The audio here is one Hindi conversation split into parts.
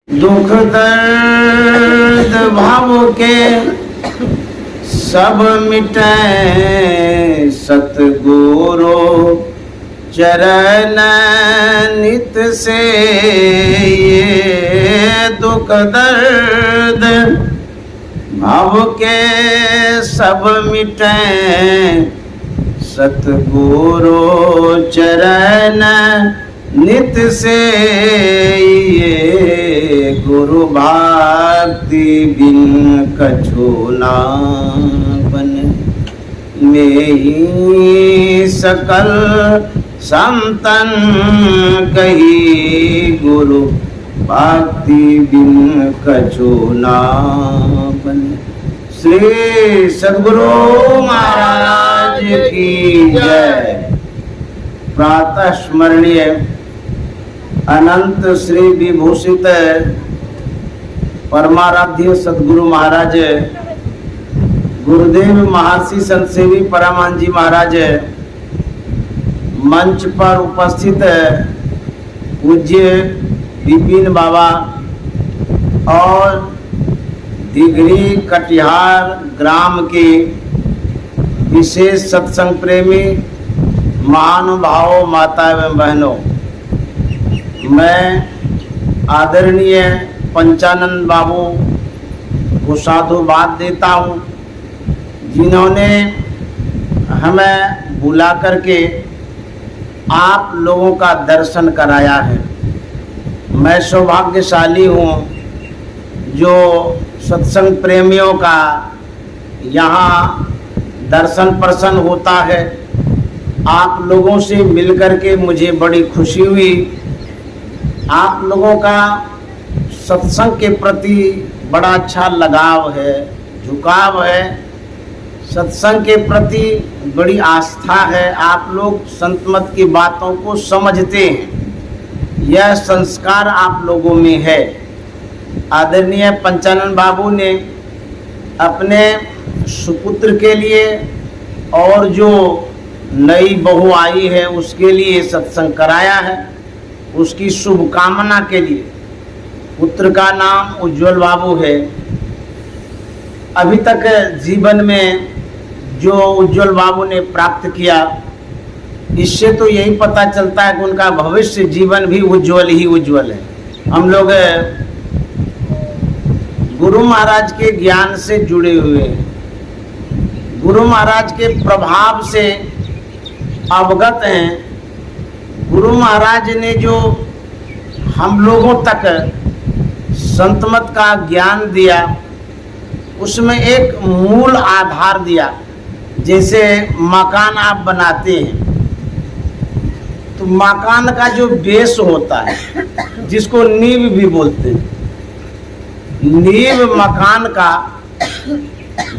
दुख दर्द भाव के सब मिटे सतगुरु चरण नित से। ये दुख दर्द भाव के सब मिटे सतगुरु चरण नित से। ये गुरु भक्ति बिन कछु ना बने। में ही सकल संतन कही गुरु भक्ति बिन कछु ना बने। श्री सद्गुरु महाराज की जय। प्रातः स्मरणीय अनंत श्री विभूषित परमाराध्य सद्गुरु महाराज गुरुदेव महर्षि संत सेवी परमानंद जी महाराज, मंच पर उपस्थित पूज्य विपिन बाबा और दिगरी कटिहार ग्राम के विशेष सत्संग प्रेमी महानुभावों, माता एवं बहनों, मैं आदरणीय पंचानंद बाबू को साधुवाद देता हूँ, जिन्होंने हमें बुला करके आप लोगों का दर्शन कराया है। मैं सौभाग्यशाली हूँ जो सत्संग प्रेमियों का यहाँ दर्शन प्रसन्न होता है। आप लोगों से मिलकर के मुझे बड़ी खुशी हुई। आप लोगों का सत्संग के प्रति बड़ा अच्छा लगाव है, झुकाव है, सत्संग के प्रति बड़ी आस्था है। आप लोग संत मत की बातों को समझते हैं, यह संस्कार आप लोगों में है। आदरणीय पंचानंद बाबू ने अपने सुपुत्र के लिए और जो नई बहू आई है उसके लिए सत्संग कराया है, उसकी शुभकामना के लिए। पुत्र का नाम उज्जवल बाबू है। अभी तक जीवन में जो उज्जवल बाबू ने प्राप्त किया, इससे तो यही पता चलता है कि उनका भविष्य जीवन भी उज्जवल ही उज्जवल है। हम लोग गुरु महाराज के ज्ञान से जुड़े हुए हैं, गुरु महाराज के प्रभाव से अवगत हैं। गुरु महाराज ने जो हम लोगों तक संत मत का ज्ञान दिया, उसमें एक मूल आधार दिया। जैसे मकान आप बनाते हैं तो मकान का जो बेस होता है, जिसको नींव भी बोलते हैं, नींव मकान का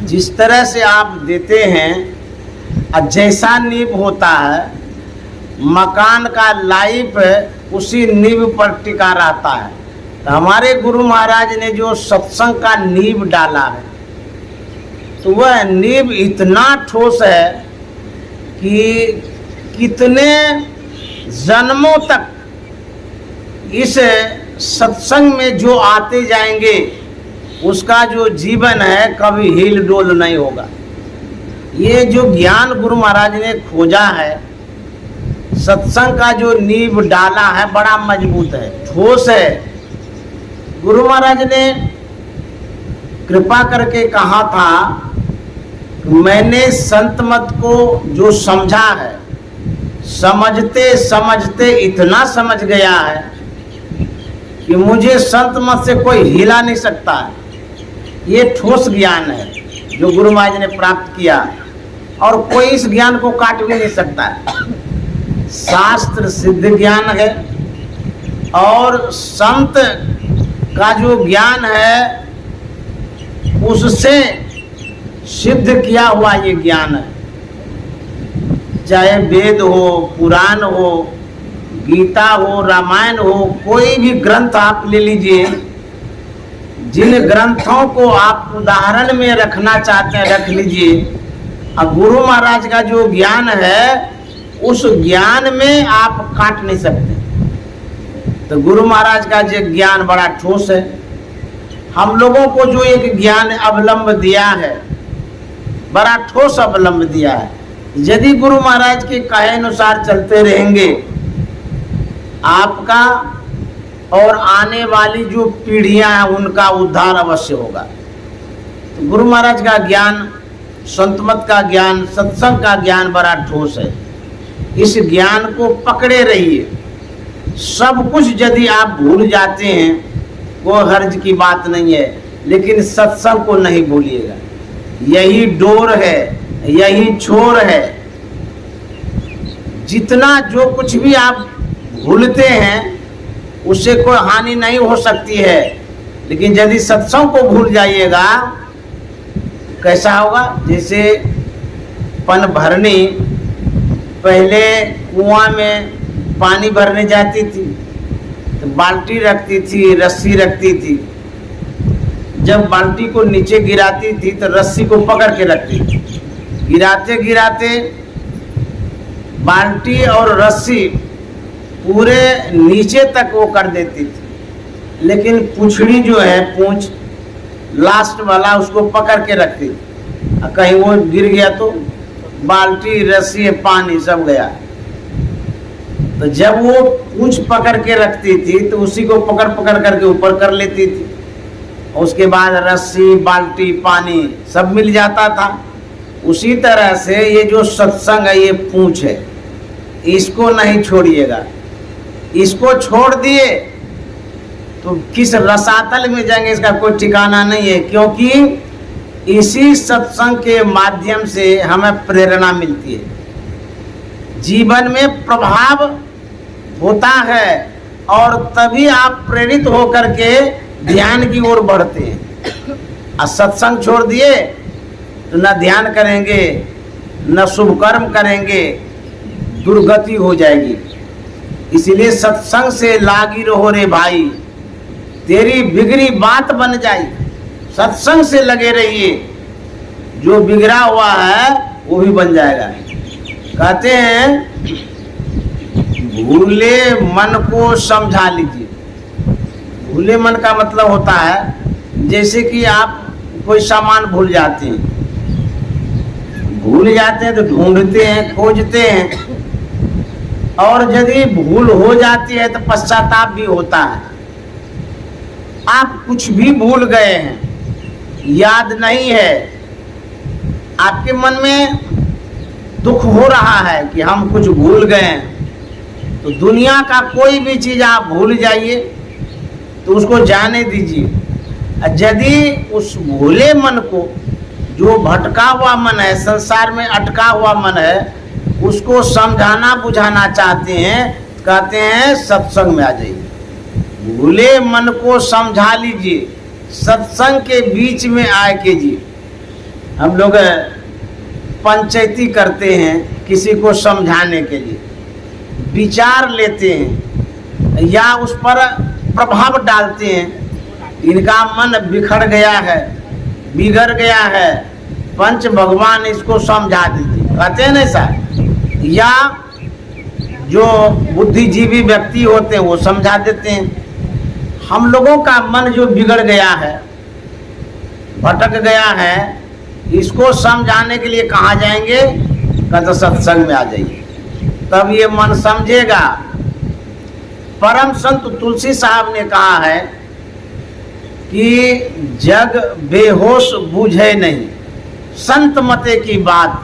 जिस तरह से आप देते हैं और जैसा नींव होता है, मकान का लाइफ उसी नींव पर टिका रहता है। तो हमारे गुरु महाराज ने जो सत्संग का नींव डाला है, तो वह नींव इतना ठोस है कि कितने जन्मों तक इस सत्संग में जो आते जाएंगे उसका जो जीवन है कभी हिल डोल नहीं होगा। ये जो ज्ञान गुरु महाराज ने खोजा है, सत्संग का जो नींव डाला है, बड़ा मजबूत है, ठोस है। गुरु महाराज ने कृपा करके कहा था, मैंने संत मत को जो समझा है, समझते समझते इतना समझ गया है कि मुझे संत मत से कोई हिला नहीं सकता है। ये ठोस ज्ञान है जो गुरु महाराज ने प्राप्त किया, और कोई इस ज्ञान को काट भी नहीं सकता है। शास्त्र सिद्ध ज्ञान है और संत का जो ज्ञान है उससे सिद्ध किया हुआ ये ज्ञान है। चाहे वेद हो, पुराण हो, गीता हो, रामायण हो, कोई भी ग्रंथ आप ले लीजिए, जिन ग्रंथों को आप उदाहरण में रखना चाहते हैं रख लीजिए। अब गुरु महाराज का जो ज्ञान है, उस ज्ञान में आप काट नहीं सकते। तो गुरु महाराज का जो ज्ञान बड़ा ठोस है। हम लोगों को जो एक ज्ञान अवलंब दिया है, बड़ा ठोस अवलंब दिया है। यदि गुरु महाराज के कहे अनुसार चलते रहेंगे, आपका और आने वाली जो पीढ़ियां हैं उनका उद्धार अवश्य होगा। तो गुरु महाराज का ज्ञान, संतमत का ज्ञान, सत्संग का ज्ञान बड़ा ठोस है। इस ज्ञान को पकड़े रहिए। सब कुछ यदि आप भूल जाते हैं वो हर्ज की बात नहीं है, लेकिन सत्संग को नहीं भूलिएगा। यही डोर है, यही छोर है। जितना जो कुछ भी आप भूलते हैं उससे कोई हानि नहीं हो सकती है, लेकिन यदि सत्संग को भूल जाइएगा कैसा होगा? जैसे पन भरनी पहले कुआं में पानी भरने जाती थी तो बाल्टी रखती थी, रस्सी रखती थी। जब बाल्टी को नीचे गिराती थी तो रस्सी को पकड़ के रखती थी। गिराते गिराते बाल्टी और रस्सी पूरे नीचे तक वो कर देती थी, लेकिन पूंछड़ी जो है, पूंछ लास्ट वाला, उसको पकड़ के रखती थी। कहीं वो गिर गया तो बाल्टी, रस्सी, पानी सब गया। तो जब वो पूंछ पकड़ के रखती थी तो उसी को पकड़ पकड़ करके ऊपर कर लेती थी। उसके बाद रस्सी, बाल्टी, पानी सब मिल जाता था। उसी तरह से ये जो सत्संग है, ये पूंछ है, इसको नहीं छोड़िएगा। इसको छोड़ दिए तो किस रसातल में जाएंगे इसका कोई ठिकाना नहीं है, क्योंकि इसी सत्संग के माध्यम से हमें प्रेरणा मिलती है, जीवन में प्रभाव होता है, और तभी आप प्रेरित होकर के ध्यान की ओर बढ़ते हैं। और सत्संग छोड़ दिए तो न ध्यान करेंगे, न शुभ कर्म करेंगे, दुर्गति हो जाएगी। इसलिए सत्संग से लागी रहो रे भाई, तेरी बिगड़ी बात बन जाए। सत्संग से लगे रहिए, जो बिगड़ा हुआ है वो भी बन जाएगा। कहते हैं भूले मन को समझा लीजिए। भूले मन का मतलब होता है जैसे कि आप कोई सामान भूल जाते हैं, तो ढूंढते हैं, खोजते हैं, और यदि भूल हो जाती है तो पश्चाताप भी होता है। आप कुछ भी भूल गए हैं, याद नहीं है, आपके मन में दुख हो रहा है कि हम कुछ भूल गए हैं, तो दुनिया का कोई भी चीज़ आप भूल जाइए तो उसको जाने दीजिए। यदि उस भूले मन को, जो भटका हुआ मन है, संसार में अटका हुआ मन है, उसको समझाना बुझाना चाहते हैं, कहते हैं सत्संग में आ जाइए। भूले मन को समझा लीजिए, सत्संग के बीच में आए कीजिए। हम लोग पंचायती करते हैं किसी को समझाने के लिए, विचार लेते हैं या उस पर प्रभाव डालते हैं। इनका मन बिखर गया है, बिगड़ गया है, पंच भगवान इसको समझा दीजिए, कहते हैं नहीं सर। या जो बुद्धिजीवी व्यक्ति होते हैं वो समझा देते हैं। हम लोगों का मन जो बिगड़ गया है, भटक गया है, इसको समझाने के लिए कहाँ जाएंगे? कहते सत्संग में आ जाइए, तब ये मन समझेगा। परम संत तुलसी साहब ने कहा है कि जग बेहोश बूझे नहीं, संत मते की बात,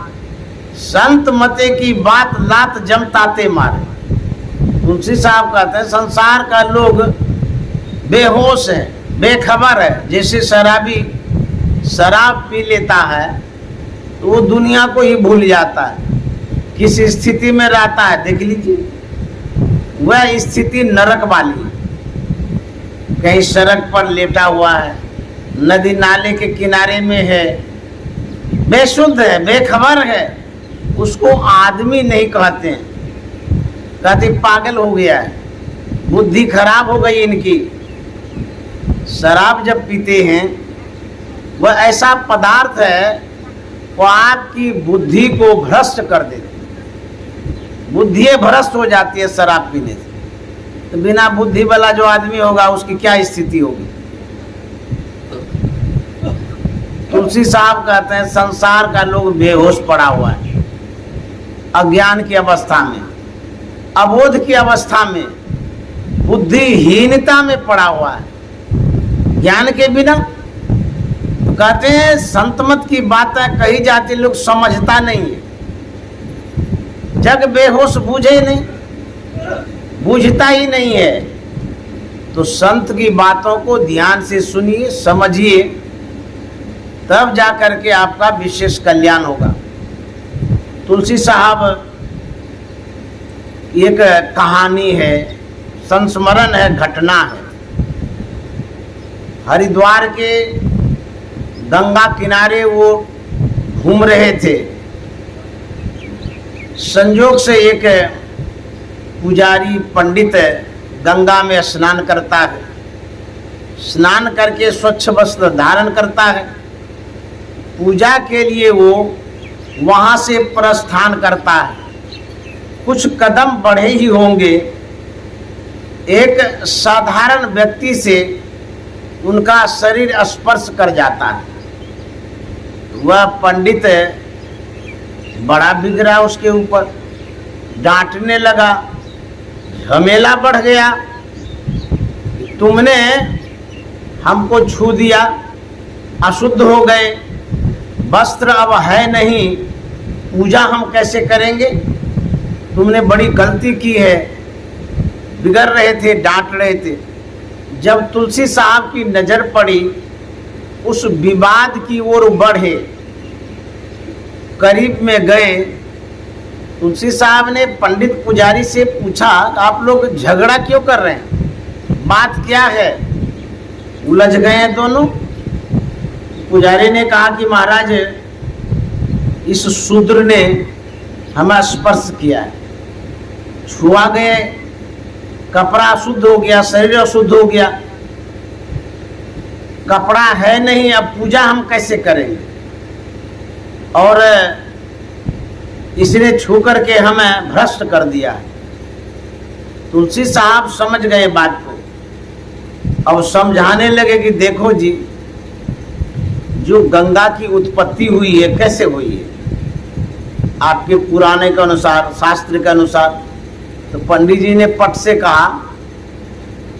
संत मते की बात लात जमताते मारे। तुलसी साहब कहते हैं संसार का लोग बेहोश है, बेखबर है। जैसे शराबी शराब पी लेता है तो वो दुनिया को ही भूल जाता है, किस स्थिति में रहता है देख लीजिए। वह स्थिति नरक वाली, कहीं सड़क पर लेटा हुआ है, नदी नाले के किनारे में है, बेशुद्ध है, बेखबर है, उसको आदमी नहीं कहते हैं, कहते पागल हो गया है, बुद्धि खराब हो गई इनकी। शराब जब पीते हैं वह ऐसा पदार्थ है वो आपकी बुद्धि को भ्रष्ट कर देती है, बुद्धि भ्रष्ट हो जाती है शराब पीने से। तो बिना बुद्धि वाला जो आदमी होगा उसकी क्या स्थिति होगी। तुलसी साहब कहते हैं संसार का लोग बेहोश पड़ा हुआ है, अज्ञान की अवस्था में, अबोध की अवस्था में, बुद्धिहीनता में पड़ा हुआ है ज्ञान के बिना। तो कहते हैं संत मत की बातें कही जाती, लोग समझता नहीं है। जग बेहोश बूझे नहीं, बूझता ही नहीं है। तो संत की बातों को ध्यान से सुनिए, समझिए, तब जा करके आपका विशेष कल्याण होगा। तुलसी साहब एक कहानी है, संस्मरण है, घटना है। हरिद्वार के गंगा किनारे वो घूम रहे थे। संयोग से एक पुजारी पंडित गंगा में स्नान करता है। स्नान करके स्वच्छ वस्त्र धारण करता है। पूजा के लिए वो वहाँ से प्रस्थान करता है। कुछ कदम बढ़े ही होंगे, एक साधारण व्यक्ति से उनका शरीर स्पर्श कर जाता है। वह पंडित बड़ा बिगड़ा उसके ऊपर, डांटने लगा, झमेला बढ़ गया। तुमने हमको छू दिया, अशुद्ध हो गए, वस्त्र अब है नहीं, पूजा हम कैसे करेंगे? तुमने बड़ी गलती की है। बिगड़ रहे थे, डांट रहे थे। जब तुलसी साहब की नज़र पड़ी, उस विवाद की ओर बढ़े, करीब में गए। तुलसी साहब ने पंडित पुजारी से पूछा, आप लोग झगड़ा क्यों कर रहे हैं, बात क्या है? उलझ गए हैं दोनों। पुजारी ने कहा कि महाराज, इस शूद्र ने हमें स्पर्श किया है, छुआ गए, कपड़ा अशुद्ध हो गया, शरीर अशुद्ध हो गया, कपड़ा है नहीं, अब पूजा हम कैसे करेंगे? और इसने छू करके हमें भ्रष्ट कर दिया है। तुलसी साहब समझ गए बात को। अब समझाने लगे कि देखो जी, जो गंगा की उत्पत्ति हुई है कैसे हुई है आपके पुराने के अनुसार, शास्त्र के अनुसार। तो पंडित जी ने पट से कहा,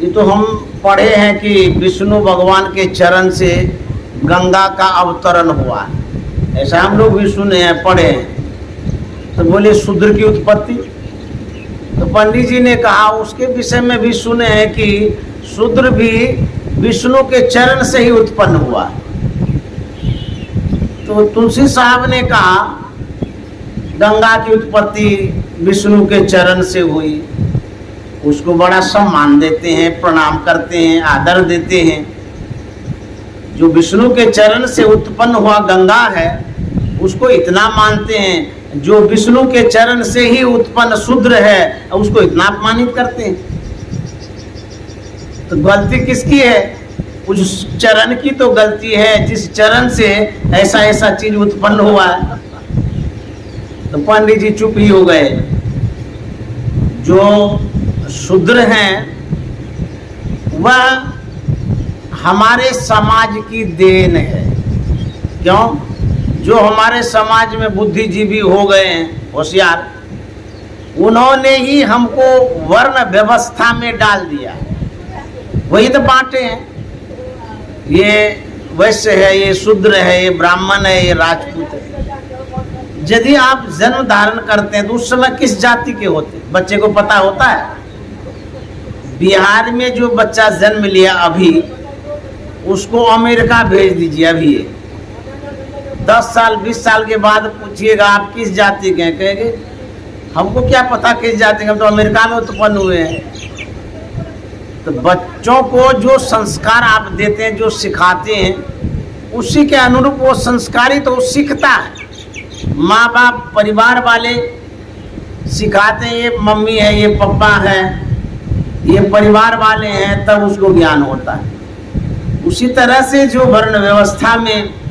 ये तो हम पढ़े हैं कि विष्णु भगवान के चरण से गंगा का अवतरण हुआ, ऐसा हम लोग भी सुने हैं, पढ़े हैं। तो बोले शूद्र की उत्पत्ति। तो पंडित जी ने कहा उसके विषय में भी सुने हैं कि शूद्र भी विष्णु के चरण से ही उत्पन्न हुआ। तो तुलसी साहब ने कहा गंगा की उत्पत्ति विष्णु के चरण से हुई, उसको बड़ा सम्मान देते हैं, प्रणाम करते हैं, आदर देते हैं। जो विष्णु के चरण से उत्पन्न हुआ गंगा है उसको इतना मानते हैं, जो विष्णु के चरण से ही उत्पन्न शूद्र है उसको इतना अपमानित करते हैं। तो गलती किसकी है? उस चरण की तो गलती है जिस चरण से ऐसा चीज उत्पन्न हुआ है। तो पंडित जी चुप ही हो गए। जो शूद्र हैं वह हमारे समाज की देन है। क्यों? जो हमारे समाज में बुद्धिजीवी हो गए हैं, होशियार, उन्होंने ही हमको वर्ण व्यवस्था में डाल दिया। वही तो बांटे हैं, ये वैश्य है, ये शूद्र है, ये ब्राह्मण है, ये राजपूत है। यदि आप जन्म धारण करते हैं तो उस समय किस जाति के होते हैं बच्चे को पता होता है? बिहार में जो बच्चा जन्म लिया अभी, उसको अमेरिका भेज दीजिए अभी। 10 साल 20 साल के बाद पूछिएगा आप किस जाति के हैं, कहेंगे हमको क्या पता किस जाति के, हम तो अमेरिका में उत्पन्न हुए हैं। तो बच्चों को जो संस्कार आप देते हैं, जो सिखाते हैं, उसी के अनुरूप वो संस्कारी तो सीखता है। माँ बाप परिवार वाले सिखाते हैं, ये मम्मी है, ये पापा है, ये परिवार वाले हैं, तब उसको ज्ञान होता है। उसी तरह से जो वर्ण व्यवस्था में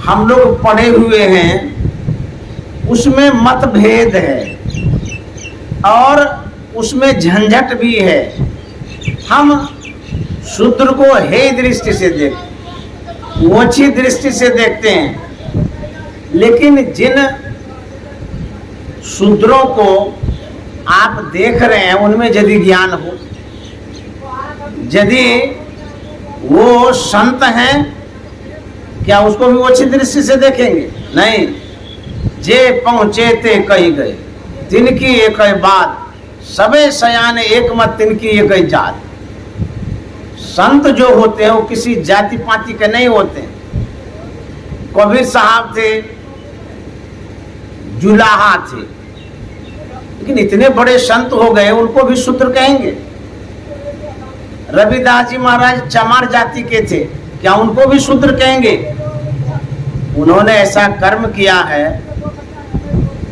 हम लोग पढ़े हुए हैं उसमें मतभेद है और उसमें झंझट भी है। हम शूद्र को हे दृष्टि से देखते, ओछी दृष्टि से देखते हैं, लेकिन जिन शूद्रों को आप देख रहे हैं उनमें यदि ज्ञान हो, यदि वो संत हैं, क्या उसको भी ओछी दृष्टि से देखेंगे? नहीं। जे पहुँचे ते कही गए, तिनकी एक बात, सबे सयाने एक मत तिनकी एक जात। संत जो होते हैं वो किसी जाति पाति के नहीं होते। कबीर साहब थे, जुलाहा थे, लेकिन इतने बड़े संत हो गए, उनको भी शूद्र कहेंगे। रविदास जी महाराज चमार जाति के थे, क्या उनको भी शूद्र कहेंगे? उन्होंने ऐसा कर्म किया है,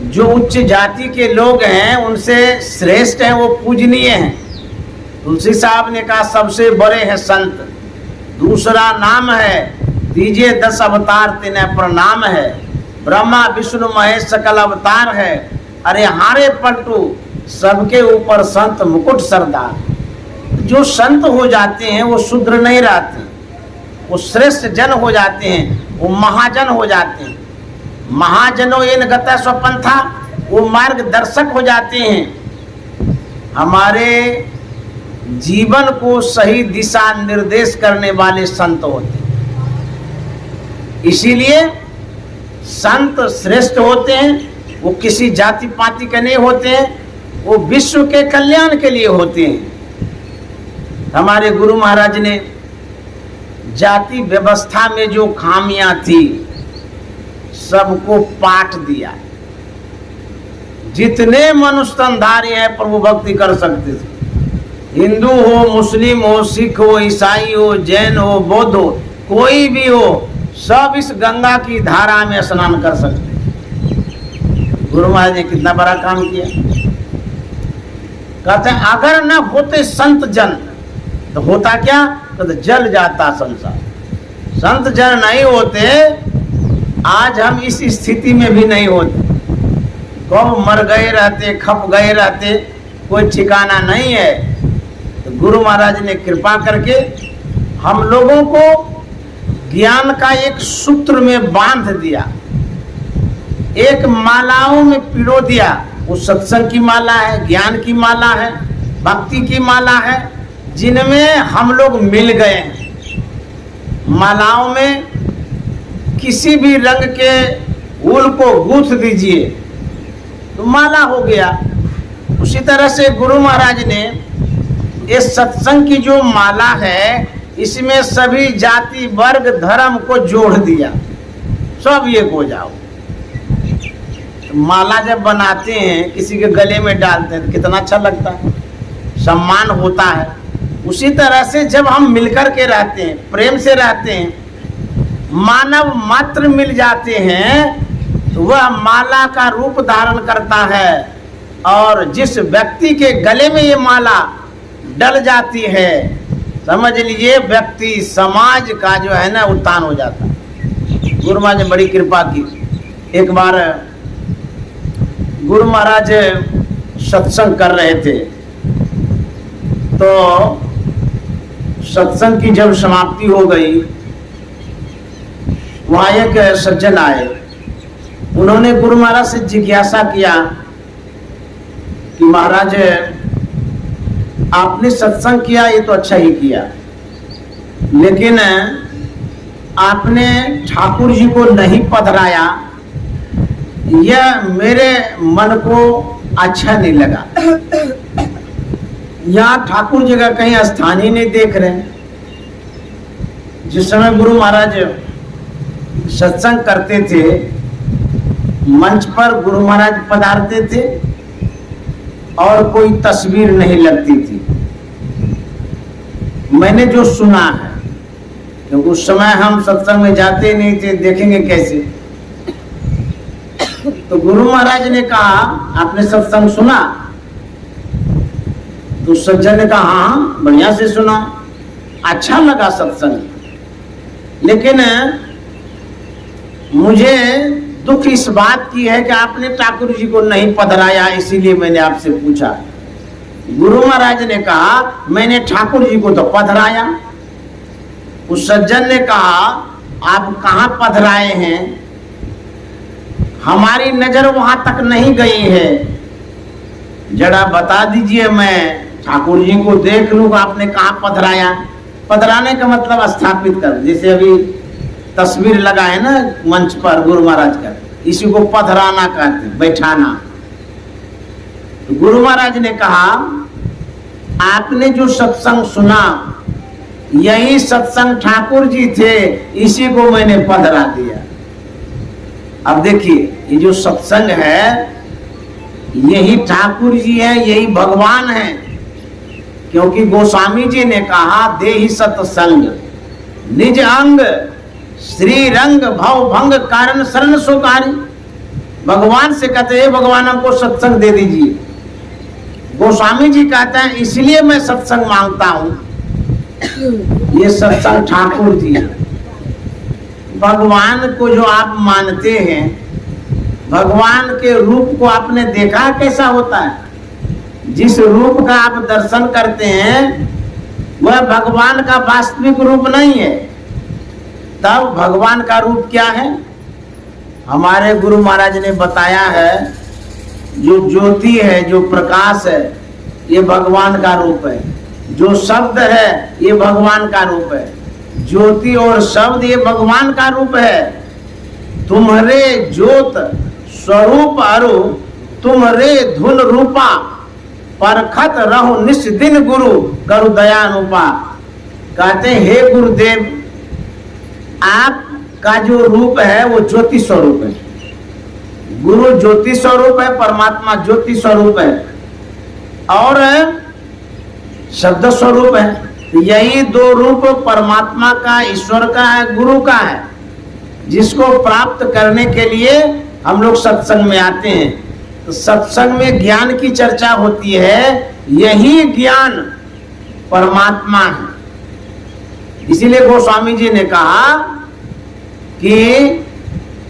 जो उच्च जाति के लोग हैं उनसे श्रेष्ठ हैं, वो पूजनीय हैं। तुलसी साहब ने कहा सबसे बड़े हैं संत, दूसरा नाम है दीजिए 10 अवतार तिन्हें प्रणाम है, ब्रह्मा विष्णु महेश सकल अवतार है, अरे हारे पलटू सबके ऊपर संत मुकुट सरदार। जो संत हो जाते हैं वो शूद्र नहीं रहते, वो श्रेष्ठ जन हो जाते हैं, वो महाजन हो जाते हैं। महाजनों इन गता स्वपंथा, वो मार्गदर्शक हो जाते हैं, हमारे जीवन को सही दिशा निर्देश करने वाले संत होते हैं। इसीलिए संत श्रेष्ठ होते हैं, वो किसी जाति पाति के नहीं होते हैं, वो विश्व के कल्याण के लिए होते हैं। हमारे गुरु महाराज ने जाति व्यवस्था में जो खामियां थी सबको पाठ दिया। जितने मनुष्य तनधारी हैं प्रभु भक्ति कर सकते थे, हिंदू हो, मुस्लिम हो, सिख हो, ईसाई हो, जैन हो, बौद्ध हो, कोई भी हो, सब इस गंगा की धारा में स्नान कर सकते। गुरु महाराज ने कितना बड़ा काम किया। कहते हैं अगर न होते संत जन तो होता क्या? तो जल जाता संसार। संत जन नहीं होते आज हम इस स्थिति में भी नहीं होते। कब मर गए रहते, खप गए रहते, कोई ठिकाना नहीं है। तो गुरु महाराज ने कृपा करके हम लोगों को ज्ञान का एक सूत्र में बांध दिया, एक मालाओं में पिरो दिया। वो सत्संग की माला है, ज्ञान की माला है, भक्ति की माला है, जिनमें हम लोग मिल गए हैं। मालाओं में किसी भी रंग के ऊल को गूंथ दीजिए तो माला हो गया। उसी तरह से गुरु महाराज ने इस सत्संग की जो माला है, इसमें सभी जाति वर्ग धर्म को जोड़ दिया, सब एक हो जाओ। तो माला जब बनाते हैं, किसी के गले में डालते हैं तो कितना अच्छा लगता है, सम्मान होता है। उसी तरह से जब हम मिलकर के रहते हैं, प्रेम से रहते हैं, मानव मात्र मिल जाते हैं, तो वह माला का रूप धारण करता है। और जिस व्यक्ति के गले में ये माला डल जाती है, समझ लीजिए व्यक्ति समाज का जो है ना उत्थान हो जाता है। गुरु महाराज ने बड़ी कृपा की। एक बार गुरु महाराज सत्संग कर रहे थे, तो सत्संग की जब समाप्ति हो गई, वहाँ एक सज्जन आए। उन्होंने गुरु महाराज से जिज्ञासा किया कि महाराज आपने सत्संग किया, ये तो अच्छा ही किया, लेकिन आपने ठाकुर जी को नहीं पधराया, यह मेरे मन को अच्छा नहीं लगा। यहाँ ठाकुर जी का कहीं स्थान ही नहीं देख रहे हैं। जिस समय गुरु महाराज सत्संग करते थे, मंच पर गुरु महाराज पधारते थे और कोई तस्वीर नहीं लगती थी। मैंने जो सुना है, क्योंकि उस समय हम सत्संग में जाते नहीं थे, देखेंगे कैसे। तो गुरु महाराज ने कहा आपने सत्संग सुना? तो सज्जन ने कहा हाँ बढ़िया से सुना, अच्छा लगा सत्संग, लेकिन मुझे दुख इस बात की है कि आपने ठाकुर जी को नहीं पधराया, इसीलिए मैंने आपसे पूछा। गुरु महाराज ने कहा मैंने ठाकुर जी को तो पधराया। उस सज्जन ने कहा आप कहाँ पधराए हैं, हमारी नजर वहां तक नहीं गई है, जरा बता दीजिए मैं ठाकुर जी को देख लूंगा आपने कहाँ पधराया। पधराने का मतलब स्थापित कर, जैसे अभी तस्वीर लगा है ना मंच पर गुरु महाराज का, इसी को पधराना कहते, बैठाना। तो गुरु महाराज ने कहा आपने जो सत्संग सुना यही सत्संग ठाकुर जी थे, इसी को मैंने पधरा दिया। अब देखिए ये जो सत्संग है यही ठाकुर जी है, यही भगवान है, क्योंकि गोस्वामी जी ने कहा देहि सत्संग निज अंग श्री रंग भव भंग कारण शरण सुकारी। भगवान से कहते हैं भगवान हमको सत्संग दे दीजिए। गोस्वामी जी कहते हैं इसलिए मैं सत्संग मांगता हूं, ये सत्संग ठाकुर जी है। भगवान को जो आप मानते हैं, भगवान के रूप को आपने देखा कैसा होता है? जिस रूप का आप दर्शन करते हैं वह भगवान का वास्तविक रूप नहीं है। तब भगवान का रूप क्या है? हमारे गुरु महाराज ने बताया है जो ज्योति है, जो प्रकाश है, ये भगवान का रूप है। जो शब्द है ये भगवान का रूप है। ज्योति और शब्द ये भगवान का रूप है। तुम्हारे ज्योत स्वरूप अरु तुम्हारे धुन रूपा परखत रहो निस दिन गुरु करु दयानुपा। कहते हे गुरुदेव आपका जो रूप है वो ज्योति स्वरूप है। गुरु ज्योति स्वरूप है, परमात्मा ज्योति स्वरूप है और शब्द स्वरूप है। यही दो रूप परमात्मा का, ईश्वर का है, गुरु का है, जिसको प्राप्त करने के लिए हम लोग सत्संग में आते हैं। तो सत्संग में ज्ञान की चर्चा होती है, यही ज्ञान परमात्मा है। इसीलिए गोस्वामी जी ने कहा कि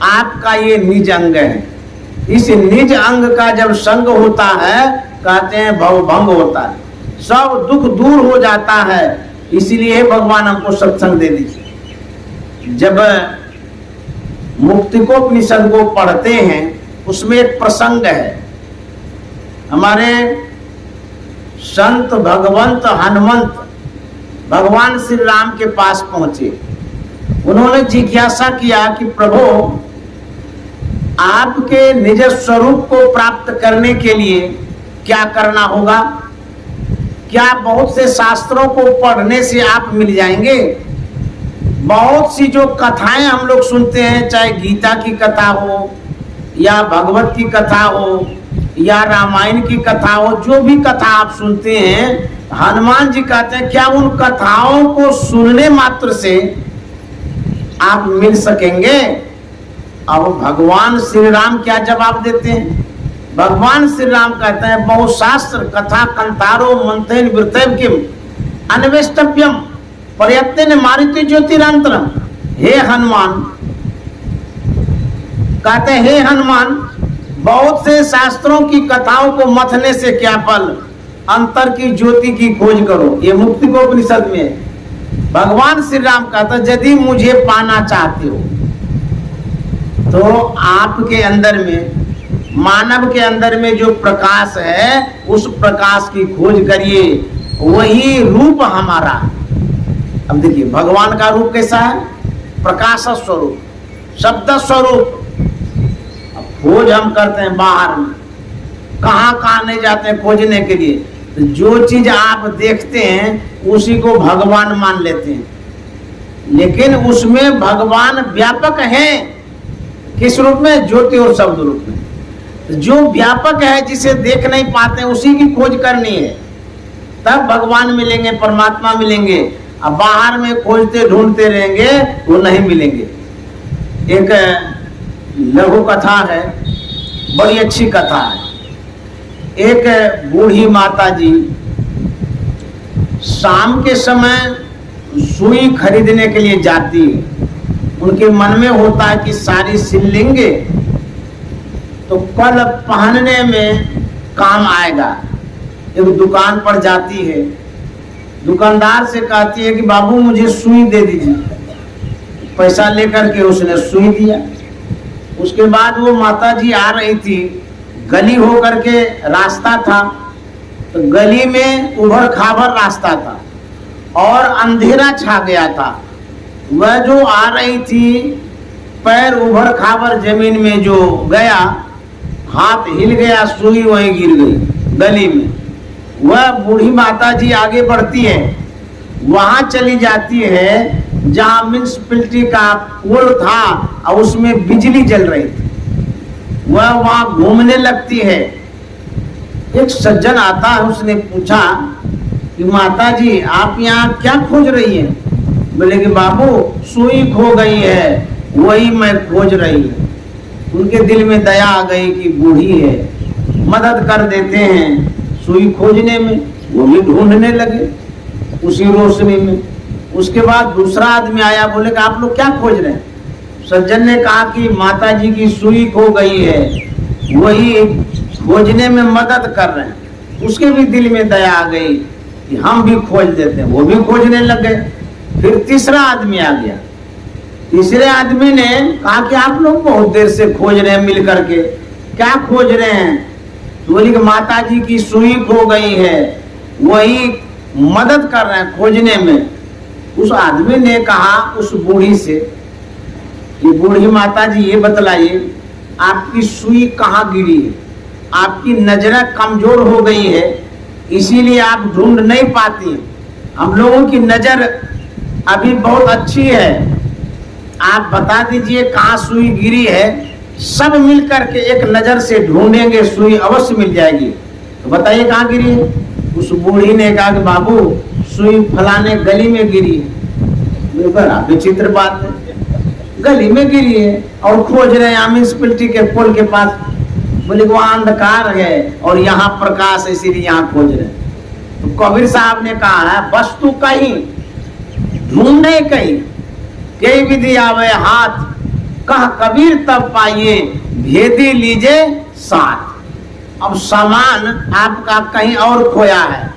आपका ये निज अंग है। इस निज अंग का जब संग होता है कहते हैं भवभंग होता है, सब दुख दूर हो जाता है। इसीलिए भगवान हमको सत्संग दे दीजिए। जब मुक्तिकोपनिषद को पढ़ते हैं उसमें एक प्रसंग है। हमारे संत भगवंत हनुमंत भगवान श्री राम के पास पहुंचे। उन्होंने जिज्ञासा किया कि प्रभु आपके निज स्वरूप को प्राप्त करने के लिए क्या करना होगा? क्या बहुत से शास्त्रों को पढ़ने से आप मिल जाएंगे? बहुत सी जो कथाएं हम लोग सुनते हैं, चाहे गीता की कथा हो या भगवत की कथा हो या रामायण की कथा हो, जो भी कथा आप सुनते हैं, हनुमान जी कहते हैं क्या उन कथाओं को सुनने मात्र से आप मिल सकेंगे? अब भगवान श्री राम क्या जवाब देते हैं? भगवान श्री राम कहते हैं बहुशास्त्र कथा कंतारो मंथन वृतैव किम अन्वेष्टव्यम प्रयत्न मारुति ज्योतिरांतरम। हे हनुमान, कहते हैं हे हनुमान, बहुत से शास्त्रों की कथाओं को मथने से क्या फल, अंतर की ज्योति की खोज करो। ये मुक्तिकोपनिषद में है। भगवान श्री राम कहते हैं यदि मुझे पाना चाहते हो तो आपके अंदर में, मानव के अंदर में जो प्रकाश है उस प्रकाश की खोज करिए, वही रूप हमारा। अब देखिए भगवान का रूप कैसा है? प्रकाश स्वरूप, शब्द स्वरूप। अब खोज हम करते हैं बाहर में, कहाँ नहीं जाते हैं खोजने के लिए। तो जो चीज आप देखते हैं उसी को भगवान मान लेते हैं, लेकिन उसमें भगवान व्यापक है। किस रूप में? ज्योति और शब्द रूप में। जो व्यापक है, जिसे देख नहीं पाते उसी की खोज करनी है, तब भगवान मिलेंगे, परमात्मा मिलेंगे। अब बाहर में खोजते ढूंढते रहेंगे वो नहीं मिलेंगे। एक लघु कथा है, बड़ी अच्छी कथा है। एक बूढ़ी माता जी शाम के समय सुई खरीदने के लिए जाती है। उनके मन में होता है कि साड़ी सिल लेंगे तो कल पहनने में काम आएगा। एक दुकान पर जाती है, दुकानदार से कहती है कि बाबू मुझे सुई दे दीजिए। पैसा लेकर के उसने सुई दिया। उसके बाद वो माता जी आ रही थी, गली हो करके रास्ता था, तो गली में उभर खाबर रास्ता था और अंधेरा छा गया था। वह जो आ रही थी, पैर उभर खाबर जमीन में जो गया, हाथ हिल गया, सुई वहीं गिर गई गली में। वह बूढ़ी माता जी आगे बढ़ती है, वहां चली जाती है जहां म्युनिसिपैलिटी का पोल था और उसमें बिजली जल रही थी। वह वहां घूमने लगती है। एक सज्जन आता है, उसने पूछा कि माता जी आप यहाँ क्या खोज रही हैं? बोले कि बाबू सुई खो गई है, वही मैं खोज रही हूँ। उनके दिल में दया आ गई कि बूढ़ी है, मदद कर देते हैं सुई खोजने में। वो भी ढूंढने लगे उसी रोशनी में। उसके बाद दूसरा आदमी आया, बोले कि आप लोग क्या खोज रहे हैं? सज्जन ने कहा कि माता जी की सुई खो गई है, वही खोजने में मदद कर रहे हैं। उसके भी दिल में दया आ गई कि हम भी खोज देते हैं। वो भी खोजने लगे। फिर तीसरा आदमी आ गया। तीसरे आदमी ने कहा कि आप लोग बहुत देर से खोज रहे हैं मिल करके, क्या खोज रहे हैं? बोली कि माता जी की सुई खो गई है, वही मदद कर रहे हैं खोजने में। उस आदमी ने कहा उस बूढ़ी से कि बूढ़ी माता जी ये बतलाइए आपकी सुई कहाँ गिरी है? आपकी नजरें कमजोर हो गई है, इसीलिए आप ढूंढ नहीं पाती। हम लोगों की नजर अभी बहुत अच्छी है, आप बता दीजिए कहाँ सुई गिरी है, सब मिलकर के एक नजर से ढूंढेंगे, सुई अवश्य मिल जाएगी। तो बताइए कहाँ गिरी है? उस बूढ़ी ने कहा कि बाबू सुई फलाने गली में गिरी है। बड़ा विचित्र बात है, गली में गिरी है और खोज रहे हैं म्युनिसिपैलिटी के पोल के पास। बोले वहां अंधकार है और यहाँ प्रकाश है, इसीलिए यहाँ खोज रहे हैं। तो कबीर साहब ने कहा है वस्तु कहीं ढूंढे कहीं, कई विधि आवे हाथ, कह कबीर तब पाइए भेदी लीजे साथ। अब सामान आपका कहीं और खोया है,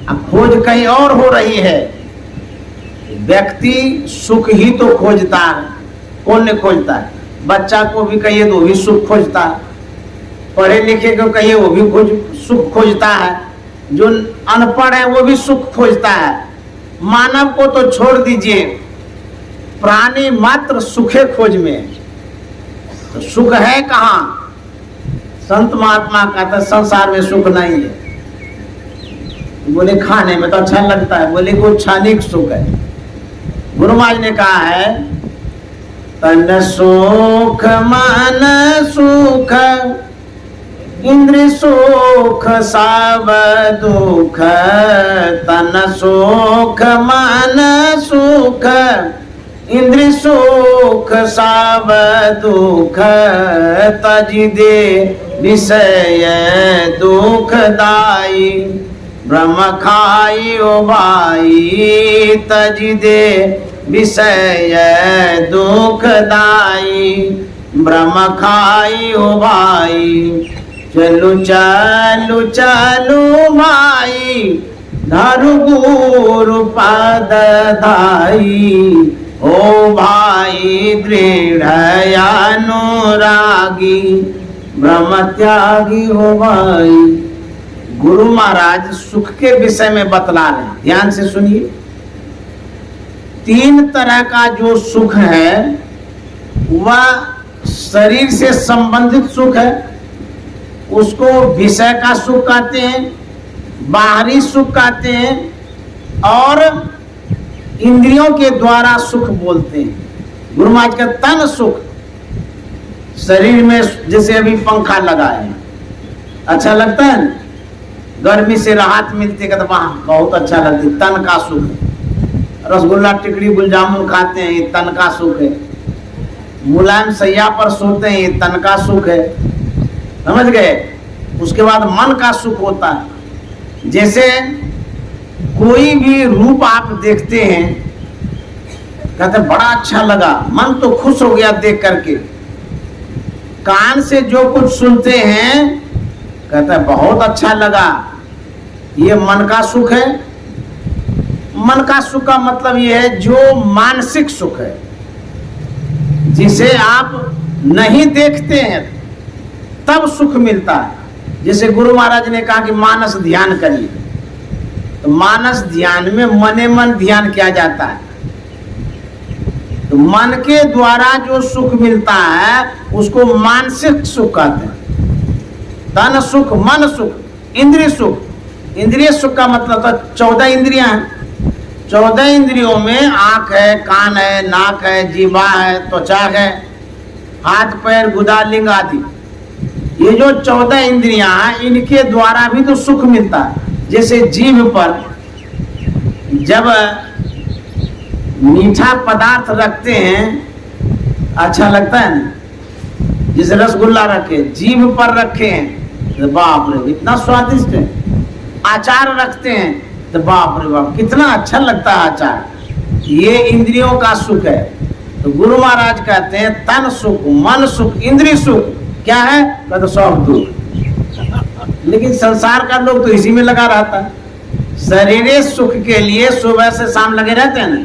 अब खोज कहीं और हो रही है। व्यक्ति सुख ही तो खोजता है, कौन नहीं खोजता है? बच्चा को भी कहिए तो भी सुख खोजता है, पढ़े लिखे को कहिए वो भी सुख खोजता है, जो अनपढ़ है वो भी सुख खोजता है। मानव को तो छोड़ दीजिए, प्राणी मात्र सुखे खोज में। तो सुख है कहाँ? संत महात्मा कहते संसार में सुख नहीं है। बोले खाने में तो अच्छा लगता है, बोले को क्षणिक सुख है। गुरु महाराज ने कहा है तन सुख मन सुख इंद्र सुख सब दुख, तन सुख मन सुख इंद्र सुख सब दुख, तज दे विषय दुखदाई ब्रह्म खाई ओ भाई, तज दे विषय दुखदाई ब्रह्म खाई ओ भाई। चलू चलू चलू भाई धरु गुरु पद धाई, ओ भाई दृढ़ अनुरागी ब्रह्म त्यागी हो भाई। गुरु महाराज सुख के विषय में बतला रहे हैं, ध्यान से सुनिए। तीन तरह का जो सुख है वह शरीर से संबंधित सुख है, उसको विषय का सुख कहते हैं, बाहरी सुख कहते हैं, और इंद्रियों के द्वारा सुख बोलते हैं। गुरु महाराज का तन सुख, शरीर में जैसे अभी पंखा लगा है, अच्छा लगता है ना, गर्मी से राहत मिलती है, तो वाह बहुत अच्छा लगता है, तन का सुख। रसगुल्ला टिकड़ी गुलजामुन खाते हैं, ये तन का सुख है। मुलायम सैया पर सोते हैं, ये तन का सुख है, समझ गए। उसके बाद मन का सुख होता है, जैसे कोई भी रूप आप देखते हैं, कहते बड़ा अच्छा लगा, मन तो खुश हो गया देख करके। कान से जो कुछ सुनते हैं, कहते बहुत अच्छा लगा, ये मन का सुख है। मन का सुख का मतलब ये है जो मानसिक सुख है, जिसे आप नहीं देखते हैं तब सुख मिलता है। जैसे गुरु महाराज ने कहा कि मानस ध्यान करिए, तो मानस ध्यान में मने मन ध्यान किया जाता है। तो मन के द्वारा जो सुख मिलता है उसको मानसिक सुख कहते हैं। तन सुख, मन सुख, इंद्रिय सुख। इंद्रिय सुख का मतलब तो 14 इंद्रियां हैं। 14 इंद्रियों में आंख है, कान है, नाक है, जीवा है, त्वचा है, हाथ पैर गुदा लिंग आदि। ये जो 14 इंद्रियां हैं इनके द्वारा भी तो सुख मिलता है। जैसे जीभ पर जब मीठा पदार्थ रखते हैं अच्छा लगता है ना, जैसे रसगुल्ला रखे जीभ पर रखे हैं तो बाप रे इतना स्वादिष्ट है। अचार रखते हैं तो बाप रे बाप कितना अच्छा लगता है अचार। ये इंद्रियों का सुख है। तो गुरु महाराज कहते हैं तन सुख, मन सुख, इंद्रिय सुख क्या है, कहते सब दुख। लेकिन संसार का लोग तो इसी में लगा रहता है। शरीर सुख के लिए सुबह से शाम लगे रहते हैं ना,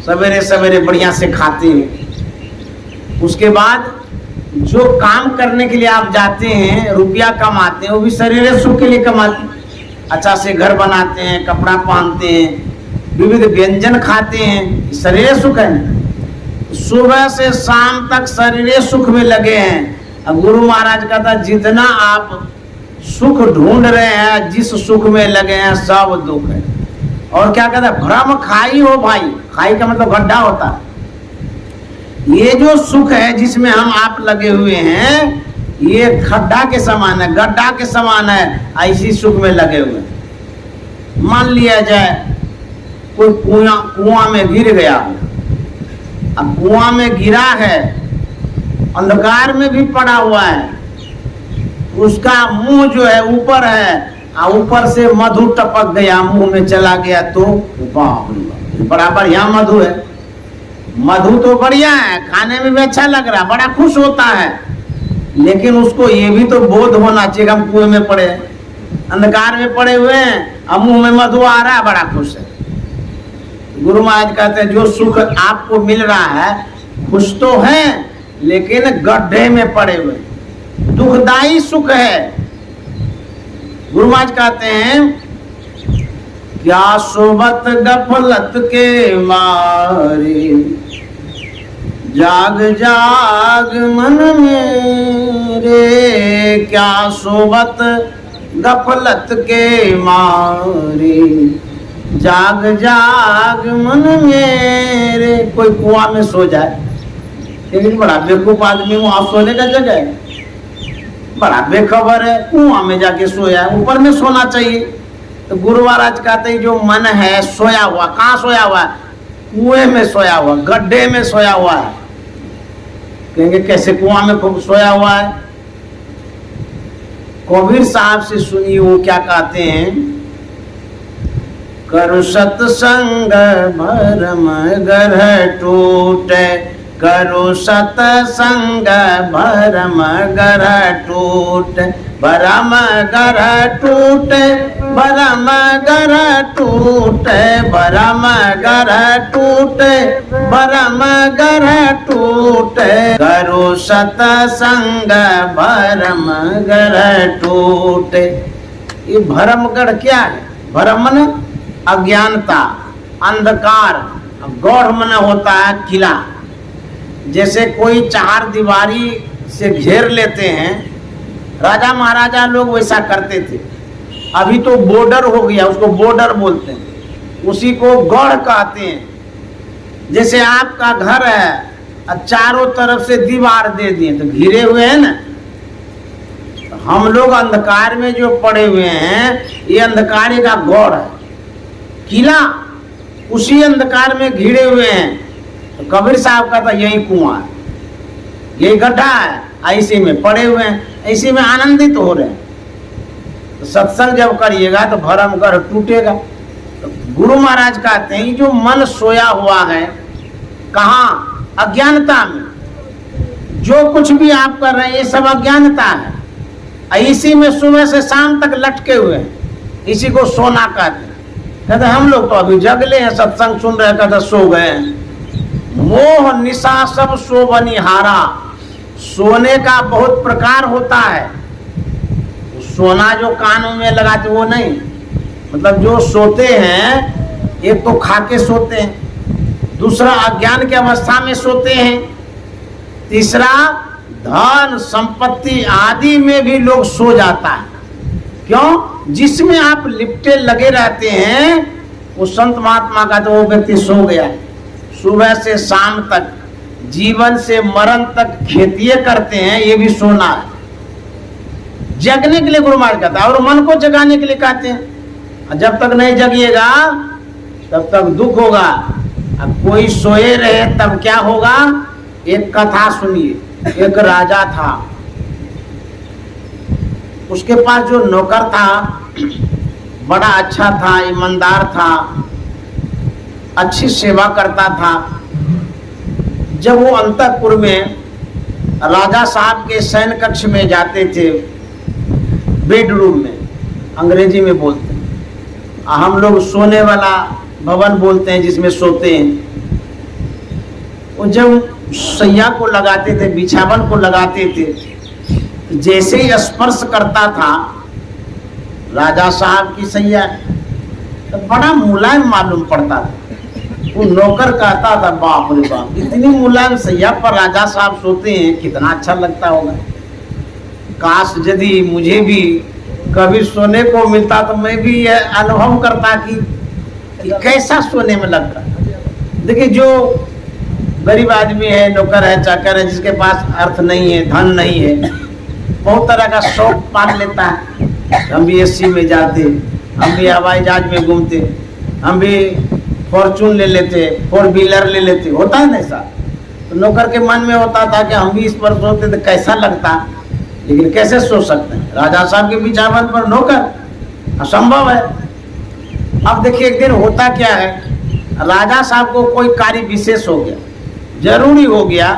सवेरे सवेरे बढ़िया से खाते हैं। उसके बाद जो काम करने के लिए आप जाते हैं, रुपया कमाते हैं, वो भी शरीर सुख के लिए कमाते हैं। अच्छा से घर बनाते हैं, कपड़ा पहनते हैं, विविध व्यंजन खाते हैं, शरीर सुख है। सुबह से शाम तक शरीर सुख में लगे हैं। अब गुरु महाराज कहता जितना आप सुख ढूंढ रहे हैं, जिस सुख में लगे हैं सब दुख है। और क्या कहता है, भ्रम खाई हो भाई। खाई का मतलब गड्ढा होता है। ये जो सुख है जिसमें हम आप लगे हुए हैं ये खड्डा के समान है, गड्ढा के समान है। ऐसी सुख में लगे हुए हैं। मान लिया जाए कोई कुआं में गिर गया, अब कुआं में गिरा है, अंधकार में भी पड़ा हुआ है, उसका मुंह जो है ऊपर है और ऊपर से मधु टपक गया, मुंह में चला गया तो बाप रे बड़ा बढ़िया मधु है। मधु तो बढ़िया है, खाने में भी अच्छा लग रहा है, बड़ा खुश होता है। लेकिन उसको ये भी तो बोध होना चाहिए हम कुएं में पड़े हैं, अंधकार में पड़े हुए हैं, अब मुंह में मधु आ रहा है, बड़ा खुश है। गुरु महाराज कहते हैं जो सुख आपको मिल रहा है खुश तो है लेकिन गड्ढे में पड़े हुए, दुखदाई सुख है। गुरु महाराज कहते हैं क्या सोबत गफलत के मारे, जाग जाग मन मेरे, क्या सोबत गफलत के मारे, जाग जाग मन मेरे। कोई कुआं में सो जाए, लेकिन बड़ा बेवकूफ आदमी वहां सोने का जगह है, बड़ा बेखबर है, कुआं में जाके सोया है, ऊपर में सोना चाहिए। तो गुरु महाराज कहते हैं जो मन है सोया हुआ, कहाँ सोया हुआ है, कुएं में सोया हुआ, गड्ढे में सोया हुआ है। कहेंगे कैसे कुआं में खूब सोया हुआ है। कबीर साहब से सुनिए वो क्या कहते हैं, करु सत्संग भरम ग्रह टूटे, करो सत्संग भरम ग्रह टूटे, भरम ग्रह टूटे, भरम ग्रह टूटे, भरम ग्रह टूटे, भरम ग्रह टूटे, करो सत्संग भरम ग्रह टूटे। ये भरमगढ़ क्या है, भरम मन अज्ञानता, अंधकार, गौड़ मन होता है किला। जैसे कोई चार दीवारी से घेर लेते हैं, राजा महाराजा लोग वैसा करते थे। अभी तो बॉर्डर हो गया, उसको बॉर्डर बोलते हैं, उसी को गढ़ कहते हैं। जैसे आपका घर है चारों तरफ से दीवार दे दिए तो घिरे हुए हैं ना, हम लोग अंधकार में जो पड़े हुए हैं ये अंधकार का गौड़ है, किला, उसी अंधकार में घिरे हुए हैं। तो कबीर साहब का था यही कुआं है, यही गड्ढा है, ऐसे में पड़े हुए हैं, ऐसे में आनंदित हो रहे हैं। तो सत्संग जब करिएगा तो भरम गढ़ टूटेगा। तो गुरु महाराज कहते हैं जो मन सोया हुआ है, कहाँ, अज्ञानता में, जो कुछ भी आप कर रहे हैं ये सब अज्ञानता है। इसी में सुबह से शाम तक लटके हुए हैं, इसी को सोना कहते हैं। कहते हम लोग तो अभी जगले हैं, सत्संग सुन रहे, कहते सो गए हैं। मोह निशा सब सो बनिहारा। सोने का बहुत प्रकार होता है। सोना जो कानों में लगाते वो नहीं, मतलब जो सोते हैं, एक तो खा के सोते हैं, दूसरा अज्ञान की अवस्था में सोते हैं, तीसरा धन संपत्ति आदि में भी लोग सो जाता है। क्यों? जिसमें आप लिपटे लगे रहते हैं, वो संत महात्मा का तो वो व्यक्ति सो गया है। सुबह से शाम तक, जीवन से मरण तक खेतिये करते हैं, ये भी सोना है। जगने के लिए गुरु महाराज कहता है और मन को जगाने के लिए कहते हैं। जब तक नहीं जगिएगा तब तक दुख होगा। अब कोई सोए रहे तब क्या होगा? एक कथा सुनिए। एक राजा था, उसके पास जो नौकर था बड़ा अच्छा था, ईमानदार था, अच्छी सेवा करता था। जब वो अंतःपुर में राजा साहब के शयन कक्ष में जाते थे, बेडरूम में अंग्रेजी में बोलते हैं, हम लोग सोने वाला भवन बोलते हैं जिसमें सोते हैं। वो जब सैया को लगाते थे, बिछावन को लगाते थे, जैसे ही स्पर्श करता था राजा साहब की सैया, तो बड़ा मुलायम मालूम पड़ता था। वो नौकर कहता था, बाप रे बाप, इतनी मुलायम सैया पर राजा साहब सोते हैं, कितना अच्छा लगता होगा। काश यदि मुझे भी कभी सोने को मिलता तो मैं भी यह अनुभव करता कि कैसा सोने में लगता। देखिए, जो गरीब आदमी है, नौकर है, चाकर है, जिसके पास अर्थ नहीं है, धन नहीं है, बहुत तरह का शौक पाल लेता है। हम भी एसी में जाते, हम भी हवाई जहाज में घूमते, हम भी फॉर्चून ले लेते, 4 व्हीलर ले लेते, होता है ना ऐसा। तो नौकर के मन में होता था कि हम भी इस पर सोते तो कैसा लगता, लेकिन कैसे सो सकते हैं? राजा साहब के बिछावन पर नौकर, असंभव है। अब देखिए, एक दिन होता क्या है, राजा साहब को कोई कार्य विशेष हो गया, जरूरी हो गया।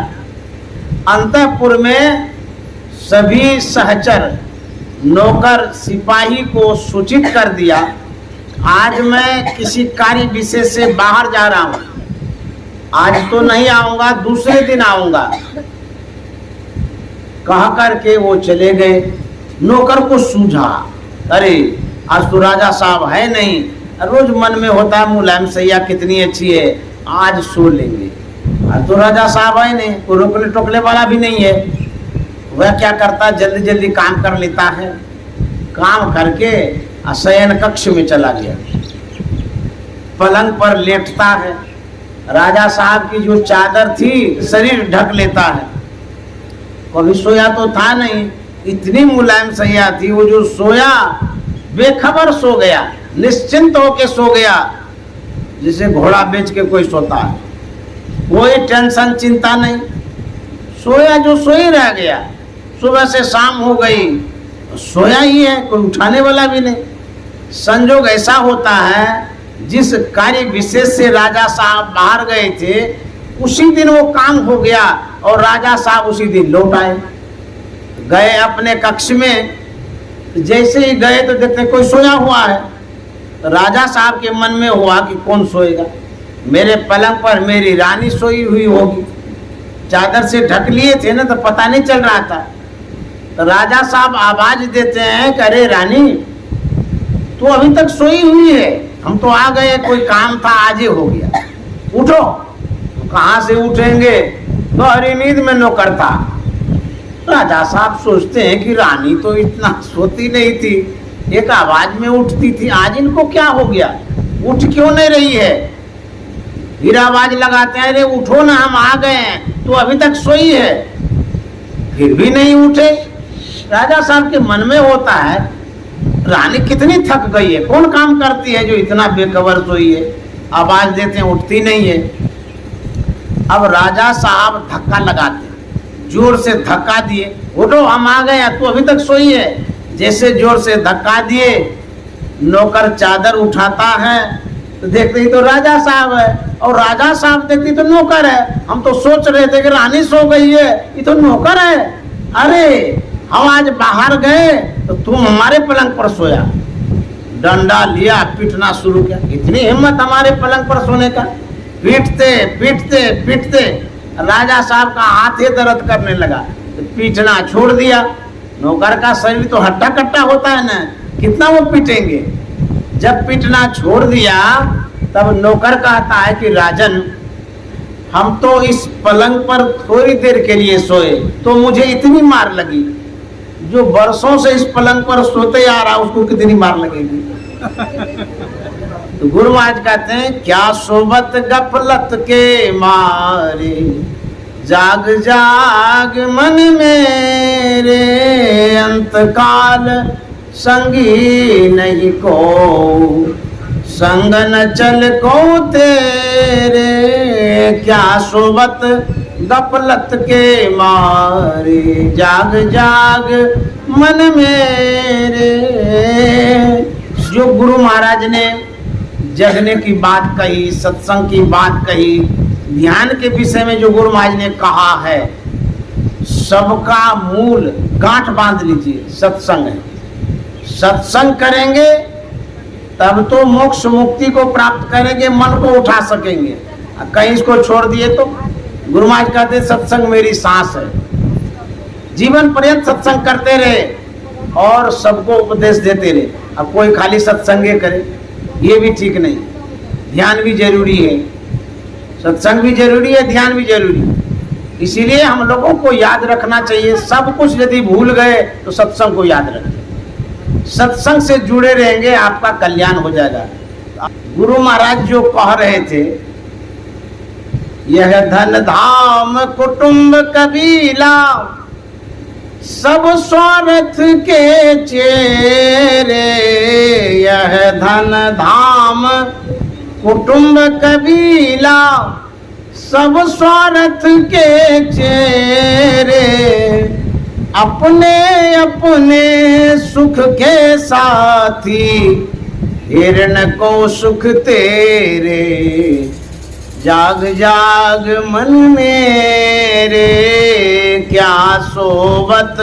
अंतःपुर में सभी सहचर नौकर सिपाही को सूचित कर दिया, आज मैं किसी कार्य विशेष से बाहर जा रहा हूं, आज तो नहीं आऊंगा, दूसरे दिन आऊंगा। कहा करके वो चले गए। नौकर को सूझा, अरे आज तो राजा साहब है नहीं। रोज मन में होता है, मुलायम सैया कितनी अच्छी है, आज सो लेंगे। आज तो राजा साहब है नहीं, कोई रोकने टोकने वाला भी नहीं है। वह क्या करता, जल्दी जल्दी काम कर लेता है। काम करके शयन कक्ष में चला गया, पलंग पर लेटता है। राजा साहब की जो चादर थी शरीर ढक लेता है। कभी सोया तो था नहीं, इतनी मुलायम सैया थी। वो जो सोया बेखबर सो गया, निश्चिंत होके सो गया, जिसे घोड़ा बेच के कोई सोता है। कोई टेंशन चिंता नहीं, सोया जो सोई रह गया। सुबह से शाम हो गई, सोया ही है, कोई उठाने वाला भी नहीं। संजोग ऐसा होता है, जिस कार्य विशेष से राजा साहब बाहर गए थे, उसी दिन वो काम हो गया और राजा साहब उसी दिन लौट आए। गए अपने कक्ष में, जैसे ही गए तो देखते कोई सोया हुआ है। तो राजा साहब के मन में हुआ कि कौन सोएगा, मेरे पलंग पर मेरी रानी सोई हुई होगी। चादर से ढक लिए थे ना, तो पता नहीं चल रहा था। तो राजा साहब आवाज देते हैं कि अरे रानी, तू अभी तक सोई हुई है, हम तो आ गए, कोई काम था आज ही हो गया, उठो। तो कहाँ से उठेंगे, तो हरी नींद में नौकर था। राजा साहब सोचते हैं कि रानी तो इतना सोती नहीं थी, एक आवाज में उठती थी, आज इनको क्या हो गया, उठ क्यों नहीं रही है। फिर आवाज लगाते हैं, अरे उठो ना, हम आ गए हैं, तो अभी तक सोई है। फिर भी नहीं उठे। राजा साहब के मन में होता है, रानी कितनी थक गई है, कौन काम करती है जो इतना बेखबर सोई है। आवाज देते हैं, उठती नहीं है। अब राजा साहब धक्का लगाते हैं, जोर से धक्का दिए, उठो हम आ गए, तू अभी तक सोई है। जैसे जोर से धक्का दिए, नौकर चादर उठाता है तो देखते ही तो राजा साहब है, और राजा साहब देखती तो नौकर है। हम तो सोच रहे थे कि रानी सो गई है, ये तो नौकर है। अरे हम आज बाहर गए तो तुम हमारे पलंग पर सोया। डंडा लिया, पीटना शुरू किया। इतनी हिम्मत हमारे पलंग पर सोने का। पीटते पीटते पीटते राजा साहब का हाथ ही दर्द करने लगा, तो पीटना छोड़ दिया। नौकर का शरीर तो हट्टा कट्टा होता है ना, कितना वो पीटेंगे। जब पीटना छोड़ दिया तब नौकर कहता है कि राजन, हम तो इस पलंग पर थोड़ी देर के लिए सोए तो मुझे इतनी मार लगी, जो बरसों से इस पलंग पर सोते आ रहा उसको कितनी मार लगेगी। तो गुरु महाराज कहते हैं, क्या सोबत गफलत के मारे, जाग जाग मन मेरे, अंतकाल संगी नहीं को, संग न चल को तेरे, क्या सोबत गफलत के मारे, जाग जाग मन मेरे। जो गुरु महाराज ने जगने की बात कही, सत्संग की बात कही, ध्यान के विषय में जो गुरु महाराज ने कहा है, सबका मूल गांठ बांध लीजिए, सत्संग है। सत्संग करेंगे तब तो मोक्ष मुक्ति को प्राप्त करेंगे, मन को उठा सकेंगे। कहीं इसको छोड़ दिए तो गुरु महाराज कहते सत्संग मेरी सांस है। जीवन पर्यंत सत्संग करते रहे और सबको उपदेश देते रहे। अब कोई खाली सत्संगे करे, ये भी ठीक नहीं। ध्यान भी जरूरी है, सत्संग भी जरूरी है, ध्यान भी जरूरी है। इसीलिए हम लोगों को याद रखना चाहिए, सब कुछ यदि भूल गए तो सत्संग को याद रखें। सत्संग से जुड़े रहेंगे, आपका कल्याण हो जाएगा। गुरु महाराज जो कह रहे थे, यह धन धाम कुटुंब कबीला, सब स्वार्थ के चेरे, यह धन धाम कुटुंब कबीला, सब स्वार्थ के चेरे, अपने अपने सुख के साथी, हिरण को सुख तेरे, जाग जाग मन मेरे, क्या सोबत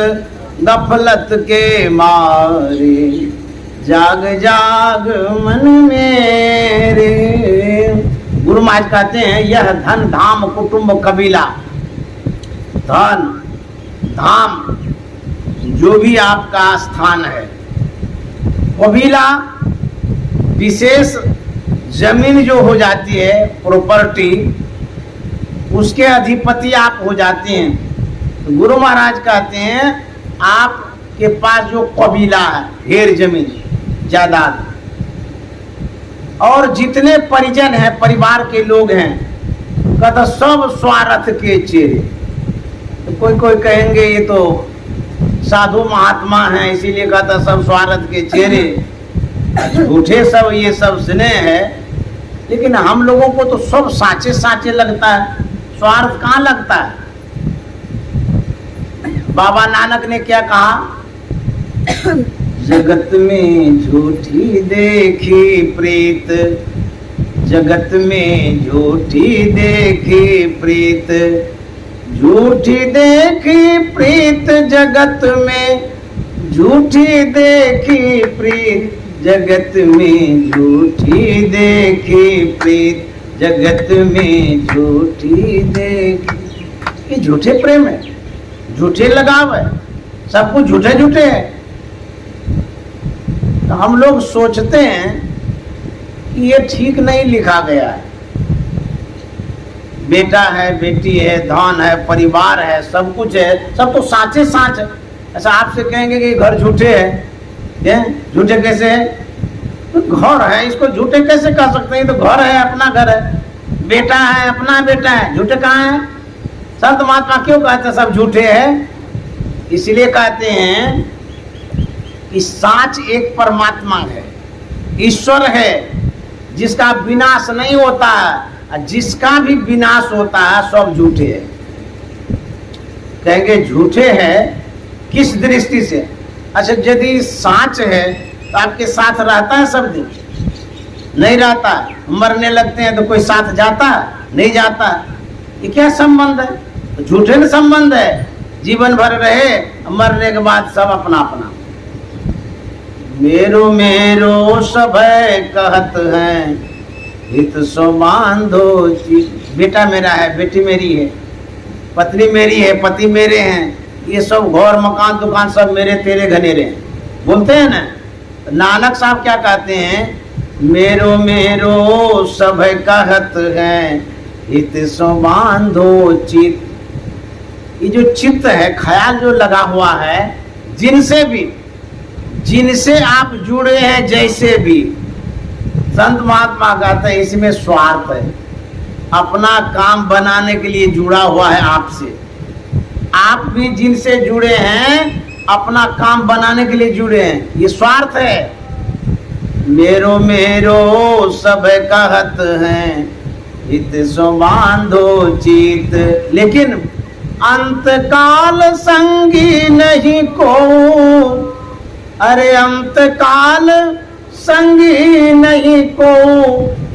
गफलत के मारे, जाग जाग मन मेरे। गुरु महाराज कहते हैं, यह धन धाम कुटुंब कबीला, धन धाम जो भी आपका स्थान है, कबीला विशेष जमीन जो हो जाती है, प्रॉपर्टी, उसके अधिपति आप हो जाते हैं। तो गुरु महाराज कहते हैं, आपके पास जो कबीला है, ढेर जमीन जायदाद, और जितने परिजन हैं, परिवार के लोग हैं, कहता सब स्वार्थ के चेहरे। तो कोई कहेंगे ये तो साधु महात्मा हैं, इसीलिए कहता सब स्वार्थ के चेहरे। झूठे सब ये सब स्नेह है, लेकिन हम लोगों को तो सब साचे साचे लगता है, स्वार्थ कहाँ लगता है। बाबा नानक ने क्या कहा, जगत में झूठी देखी प्रीत, जगत में झूठी देखी प्रीत, झूठी देखी प्रीत जगत में, झूठी देखी प्रीत जगत में, झूठी देखी प्रीत जगत में, झूठी देखी। ये झूठे प्रेम है, झूठे लगाव है, सब कुछ झूठे झूठे है। तो हम लोग सोचते हैं कि ये ठीक नहीं लिखा गया है। बेटा है, बेटी है, धन है, परिवार है, सब कुछ है, सब तो साचे साच है। ऐसा आपसे कहेंगे कि घर झूठे है, झूठे कैसे है? तो घर है, इसको झूठे कैसे कह सकते हैं? तो घर है, अपना घर है, बेटा है, अपना बेटा है, झूठे कहाँ है? संत महात्मा क्यों कहते हैं सब झूठे हैं? इसलिए कहते हैं कि साच एक परमात्मा है, ईश्वर है, जिसका विनाश नहीं होता है, जिसका भी विनाश होता है सब झूठे है। कहेंगे झूठे है किस दृष्टि से? अच्छा, यदि साच है तो आपके साथ रहता है सब दिन? नहीं रहता। मरने लगते हैं तो कोई साथ जाता है? नहीं जाता। ये क्या संबंध है? तो झूठे न संबंध है। जीवन भर रहे, मरने के बाद सब अपना अपना। मेरो मेरो सभय कहत हैं, हित सो बांधो चित। बेटा मेरा है, बेटी मेरी है, पत्नी मेरी है, पति मेरे हैं, ये सब घर मकान दुकान सब मेरे तेरे घनेरे हैं, बोलते हैं ना। नानक साहब क्या कहते हैं, मेरो मेरो सब कहत हैं, हित सो बांधो चित। ये जो चित्त है, ख्याल जो लगा हुआ है, जिनसे आप जुड़े हैं, जैसे भी संत महात्मा कहते हैं इसमें स्वार्थ है, अपना काम बनाने के लिए जुड़ा हुआ है आपसे। आप भी जिनसे जुड़े हैं अपना काम बनाने के लिए जुड़े हैं, ये स्वार्थ है। मेरो मेरो सब कहत हैं, हित सो बांधो चित। लेकिन अंतकाल संगी नहीं को, अरे अंतकाल संगी नहीं को,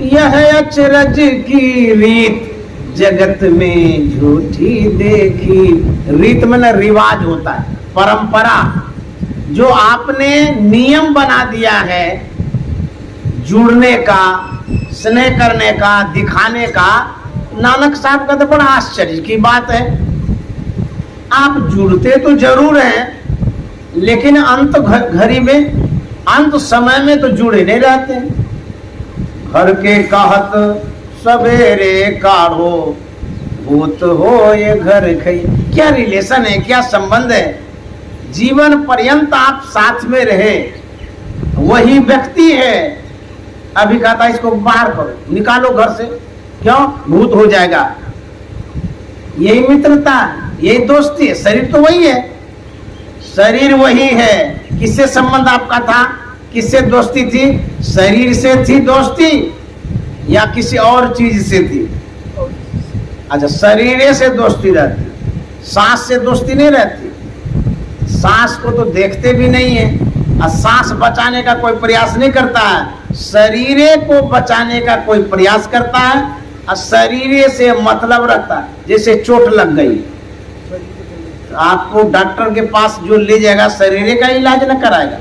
यह अचरज की रीत, जगत में झूठी देखी। रीत में न रिवाज होता है, परंपरा जो आपने नियम बना दिया है जुड़ने का, स्नेह करने का, दिखाने का। नानक साहब का तो बड़ा आश्चर्य की बात है, आप जुड़ते तो जरूर हैं, लेकिन अंत घड़ी में, अंत समय में तो जुड़े नहीं रहते। घर के कहत सवेरे काढ़ो, भूत हो ये घर खई। क्या रिलेशन है, क्या संबंध है? जीवन पर्यंत आप साथ में रहे, वही व्यक्ति है। अभी कहता है इसको बाहर करो, निकालो घर से, क्यों? भूत हो जाएगा। यही मित्रता, यही दोस्ती है। शरीर तो वही है, शरीर वही है। किससे संबंध आपका था, किससे दोस्ती थी? शरीर से थी दोस्ती या किसी और चीज से थी? अच्छा, शरीर से दोस्ती रहती, सांस से दोस्ती नहीं रहती। सांस को तो देखते भी नहीं है और सांस बचाने का कोई प्रयास नहीं करता है। शरीर को बचाने का कोई प्रयास करता है और शरीर से मतलब रखता है। जैसे चोट लग गई, आपको डॉक्टर के पास जो ले जाएगा शरीर का इलाज न कराएगा।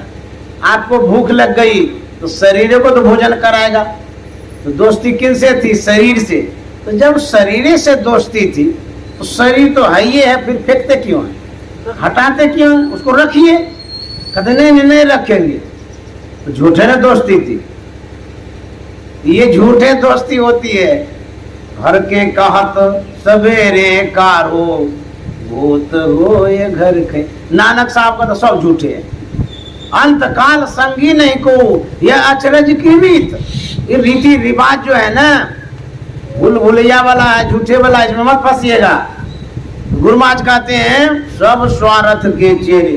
आपको भूख लग गई तो शरीर को तो भोजन कराएगा। तो दोस्ती किन से थी? शरीर से। तो जब शरीर से दोस्ती थी तो शरीर तो है ही है, फिर फेंकते क्यों है, हटाते क्यों? उसको रखिए। कहते नहीं रखेंगे, तो झूठे ने दोस्ती थी। ये झूठे दोस्ती होती है। घर के कहत सवेरे कारो, भूत हो ये घर के। नानक साहब का तो सब झूठे है। अंतकाल संगी नहीं को, यह अचरज की रीत। ये रीति रिवाज जो है ना, भूलिया वाला है, झूठे वाला, इसमें मत फंसिएगा। गुरु महाराज कहते हैं सब स्वार्थ के चेहरे।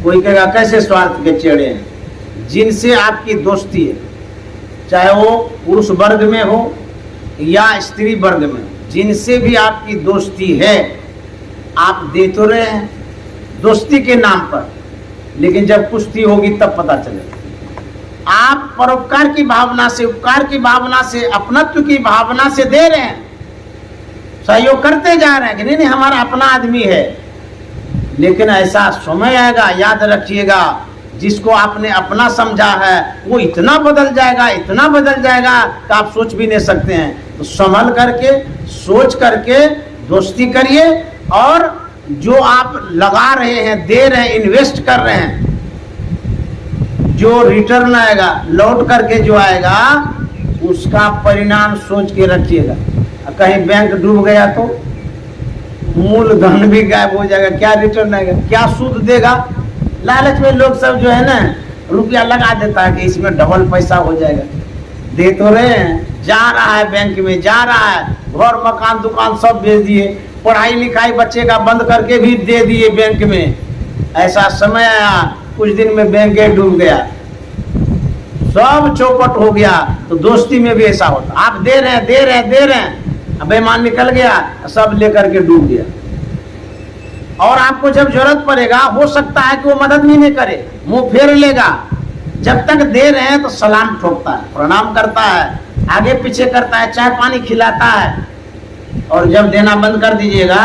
कोई कहेगा कैसे स्वार्थ के चेहरे हैं? जिनसे आपकी दोस्ती है, चाहे वो पुरुष वर्ग में हो या स्त्री वर्ग में, जिनसे भी आपकी दोस्ती है, आप दे तो रहे हैं दोस्ती के नाम पर, लेकिन जब कुश्ती होगी तब पता चलेगा। आप परोपकार की भावना से, उपकार की भावना से, अपनत्व की भावना से दे रहे हैं, सहयोग करते जा रहे हैं कि नहीं हमारा अपना आदमी है। लेकिन ऐसा समय आएगा, याद रखिएगा, जिसको आपने अपना समझा है वो इतना बदल जाएगा, इतना बदल जाएगा कि आप सोच भी नहीं सकते हैं। तो संभल करके, सोच करके दोस्ती करिए, और जो आप लगा रहे हैं, दे रहे हैं, इन्वेस्ट कर रहे हैं, जो रिटर्न आएगा, लौट करके जो आएगा, उसका परिणाम सोच के रखिएगा। कहीं बैंक डूब गया तो मूलधन भी गायब हो जाएगा, क्या रिटर्न आएगा, क्या सूद देगा? लालच में लोग सब जो है ना रुपया लगा देता है कि इसमें डबल पैसा हो जाएगा। दे तो रहे हैं, जा रहा है बैंक में, जा रहा है, घर मकान दुकान सब बेच दिए, पढ़ाई लिखाई बच्चे का बंद करके भी दे दिए बैंक में। ऐसा समय आया, कुछ दिन में बैंक डूब गया, सब चौपट हो गया। तो दोस्ती में भी ऐसा होता, आप दे रहे हैं, दे रहे हैं, दे रहे हैं, बेईमान निकल गया, सब लेकर के डूब गया। और आपको जब जरूरत पड़ेगा, हो सकता है कि वो मदद भी नहीं करे, मुंह फेर लेगा। जब तक दे रहे हैं तो सलाम ठोकता है, प्रणाम करता है, आगे पीछे करता है, चाय पानी खिलाता है। और जब देना बंद कर दीजिएगा,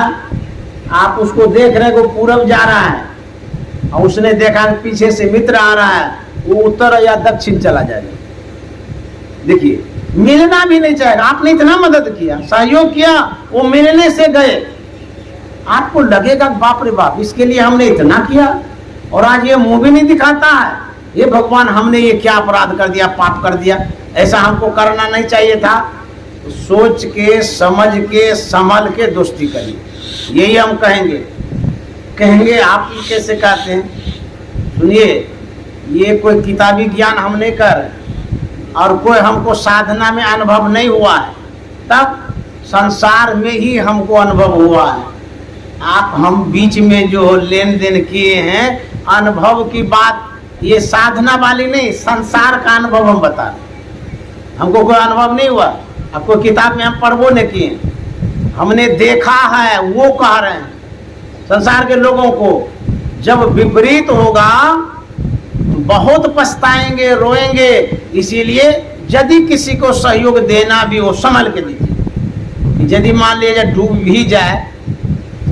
आप उसको देख रहे हैं वो पूरब जा रहा है और उसने देखा पीछे से मित्र आ रहा है, वो उत्तर या दक्षिण चला जाएगा। देखिए, मिलना भी नहीं चाहेगा। आपने इतना मदद किया, सहयोग किया, वो मिलने से गए, आपको लगेगा बाप रे बाप, इसके लिए हमने इतना किया और आज ये मुंह भी नहीं दिखाता है। ये भगवान, हमने ये क्या अपराध कर दिया, पाप कर दिया, ऐसा हमको करना नहीं चाहिए था। सोच के, समझ के, संभल के दोस्ती करिए, यही हम कहेंगे। आप कैसे कहते हैं? सुनिए, ये कोई किताबी ज्ञान हम नहीं कर रहे और कोई हमको साधना में अनुभव नहीं हुआ है, तब संसार में ही हमको अनुभव हुआ है। आप हम बीच में जो लेन देन किए हैं, अनुभव की बात, ये साधना वाली नहीं, संसार का अनुभव हम बता रहे। हमको कोई अनुभव नहीं हुआ, आपको किताब में हम पढ़वो नहीं किए, हमने देखा है, वो कह रहे हैं। संसार के लोगों को जब विपरीत होगा बहुत पछताएंगे, रोएंगे। इसीलिए यदि किसी को सहयोग देना भी हो, संभल के दीजिए। यदि मान लीजिए डूब भी जाए,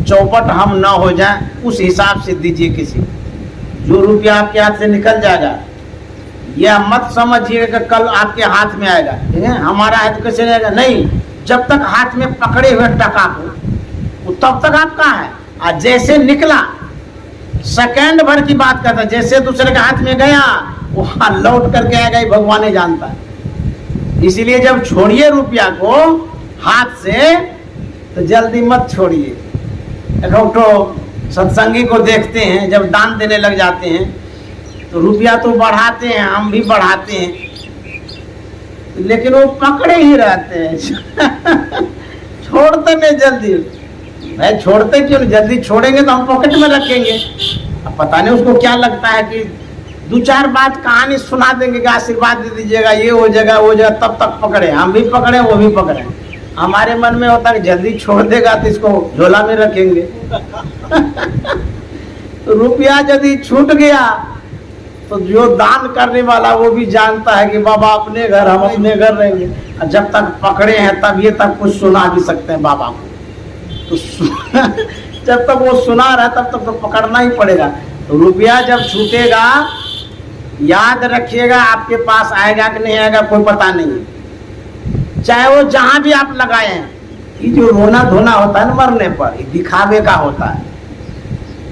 चौपट हम ना हो जाए, उस हिसाब से दीजिए किसी को। जो रुपया आपके हाथ से निकल जाएगा, यह मत समझिएगा कि कल आपके हाथ में आएगा, ठीक है, हमारा हाथ कैसे रहेगा, नहीं। जब तक हाथ में पकड़े हुए टका को, तब तक आपका है। और जैसे निकला, सेकंड भर की बात करता, जैसे दूसरे के हाथ में गया, वहां लौट करके आएगा, ये भगवान ही जानता है। इसीलिए जब छोड़िए रुपया को हाथ से, तो जल्दी मत छोड़िए। तो सत्संगी को देखते हैं, जब दान देने लग जाते हैं तो रुपया तो बढ़ाते हैं, हम भी बढ़ाते हैं, लेकिन वो पकड़े ही रहते हैं। छोड़ते नहीं जल्दी। भाई छोड़ते क्यों? जल्दी छोड़ेंगे तो हम पॉकेट में रखेंगे। अब पता नहीं उसको क्या लगता है कि दो चार बात कहानी सुना देंगे कि आशीर्वाद दे दीजिएगा, ये हो जाएगा, वो जाएगा, तब तक पकड़े। हम भी पकड़े, वो भी पकड़े। हमारे मन में होता है कि जल्दी छोड़ देगा तो इसको झोला में रखेंगे। तो रुपया यदि छूट गया तो जो दान करने वाला वो भी जानता है कि बाबा अपने घर, हम अपने घर रहेंगे। जब तक पकड़े हैं तब ये तक कुछ सुना भी सकते हैं बाबा को। तो जब तक वो सुना रहा तब तक तो पकड़ना ही पड़ेगा। तो रुपया जब छूटेगा, याद रखिएगा, आपके पास आएगा कि नहीं आएगा कोई पता नहीं। चाहे वो जहां भी आप लगाए हैं, ये जो रोना धोना होता है ना मरने पर, ये दिखावे का होता है।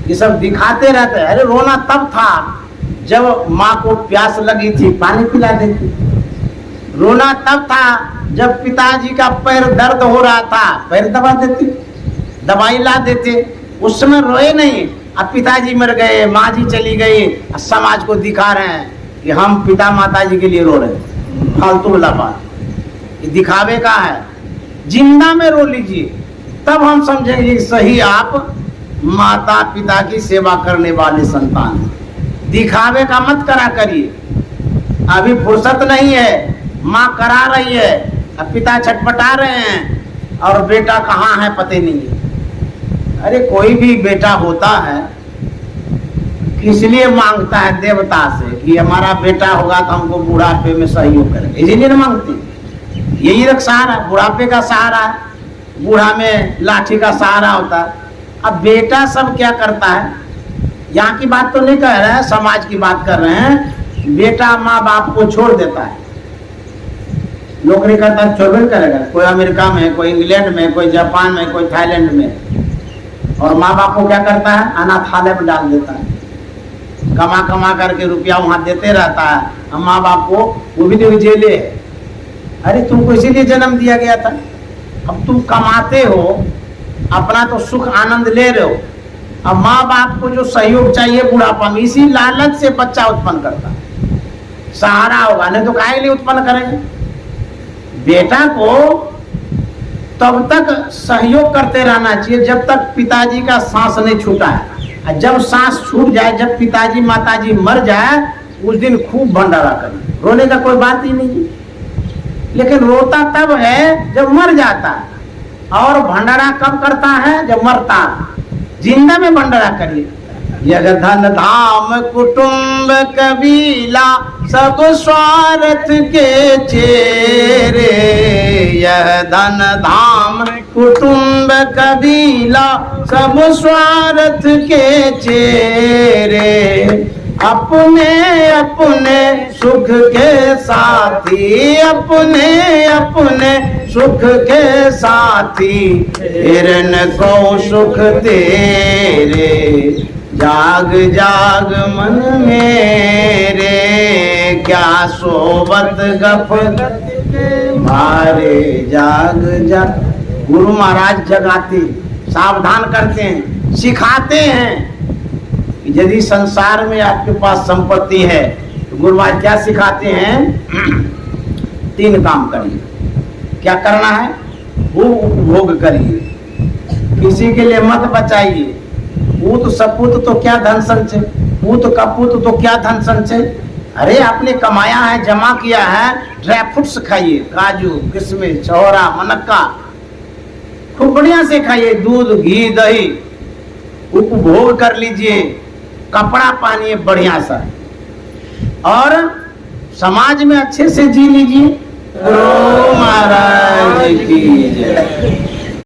ये सब दिखाते रहते हैं। अरे रोना तब था जब माँ को प्यास लगी थी, पानी पिला देती। रोना तब था जब पिताजी का पैर दर्द हो रहा था, पैर दबा देती, दवाई ला देते। उस समय रोए नहीं। अब पिताजी मर गए, माँ जी चली गई, समाज को दिखा रहे हैं कि हम पिता माता जी के लिए रो रहे हैं। फालतू वाला बात, ये दिखावे का है। जिंदा में रो लीजिए, तब हम समझेंगे कि सही आप माता पिता की सेवा करने वाले संतान। दिखावे का मत करा करिए। अभी फुर्सत नहीं है, माँ करा रही है, अब पिता छटपटा रहे हैं और बेटा कहाँ है पता नहीं है। अरे कोई भी बेटा होता है किस लिए मांगता है देवता से कि हमारा बेटा होगा तो हमको बुढ़ापे में सहयोग करेगा, इसीलिए ना मांगते। यही एक सहारा, बुढ़ापे का सहारा है। बूढ़ा में लाठी का सहारा होता है। अब बेटा सब क्या करता है, यहाँ की बात तो नहीं कह रहे हैं, समाज की बात कर रहे हैं। बेटा माँ बाप को छोड़ देता है, नौकरी करता है, छोड़ करेगा। कोई अमेरिका में, कोई इंग्लैंड में, कोई जापान में, कोई थाईलैंड में। और माँ बाप को क्या करता है, अनाथालय में डाल देता है। कमा कमा करके रुपया वहां देते रहता है। हम माँ बाप को, वो भी तो जेले है। अरे तुमको इसीलिए जन्म दिया गया था। अब तुम कमाते हो, अपना तो सुख आनंद ले रहे हो। अब माँ बाप को जो सहयोग चाहिए बुढ़ापा में, इसी लालच से बच्चा उत्पन्न करता है। सहारा होगा, नहीं तो काहे लिए उत्पन्न करेंगे। बेटा को तब तक सहयोग करते रहना चाहिए जब तक पिताजी का सांस नहीं छूटा है। जब सांस छूट जाए, जब पिताजी माताजी मर जाए, उस दिन खूब भंडारा करें। रोने का कोई बात ही नहीं, लेकिन रोता तब है जब मर जाता है। और भंडारा कब करता है, जब मरता है। जिंदा में भंडारा करिए। यह धन धाम कुटुंब कबीला सब स्वार्थ के चेरे। यह धन धाम कुटुंब कबीला सब स्वार्थ के चेरे। अपने अपने सुख के साथी, अपने अपने सुख के साथी, हिरन को सुख तेरे, जाग जाग मन मेरे, क्या सोबत गप मारे, जाग जाग। गुरु महाराज जगाते, सावधान करते हैं, सिखाते हैं। यदि संसार में आपके पास संपत्ति है तो गुरु महाराज क्या सिखाते हैं? 3 काम करिए। क्या करना है? वो उपभोग करिए, किसी के लिए मत बचाइए। पूत सपूत तो क्या धन संचय, पूत कपूत तो क्या धन संचय। अरे आपने कमाया है, जमा किया है, ड्राई फ्रूट्स खाइए, काजू किशमिश छहोरा मनक्का खूब बढ़िया से खाइए, दूध घी दही उपभोग कर लीजिए, कपड़ा पहनिए बढ़िया सा, और समाज में अच्छे से जी लीजिए। गुरु महाराज की जय।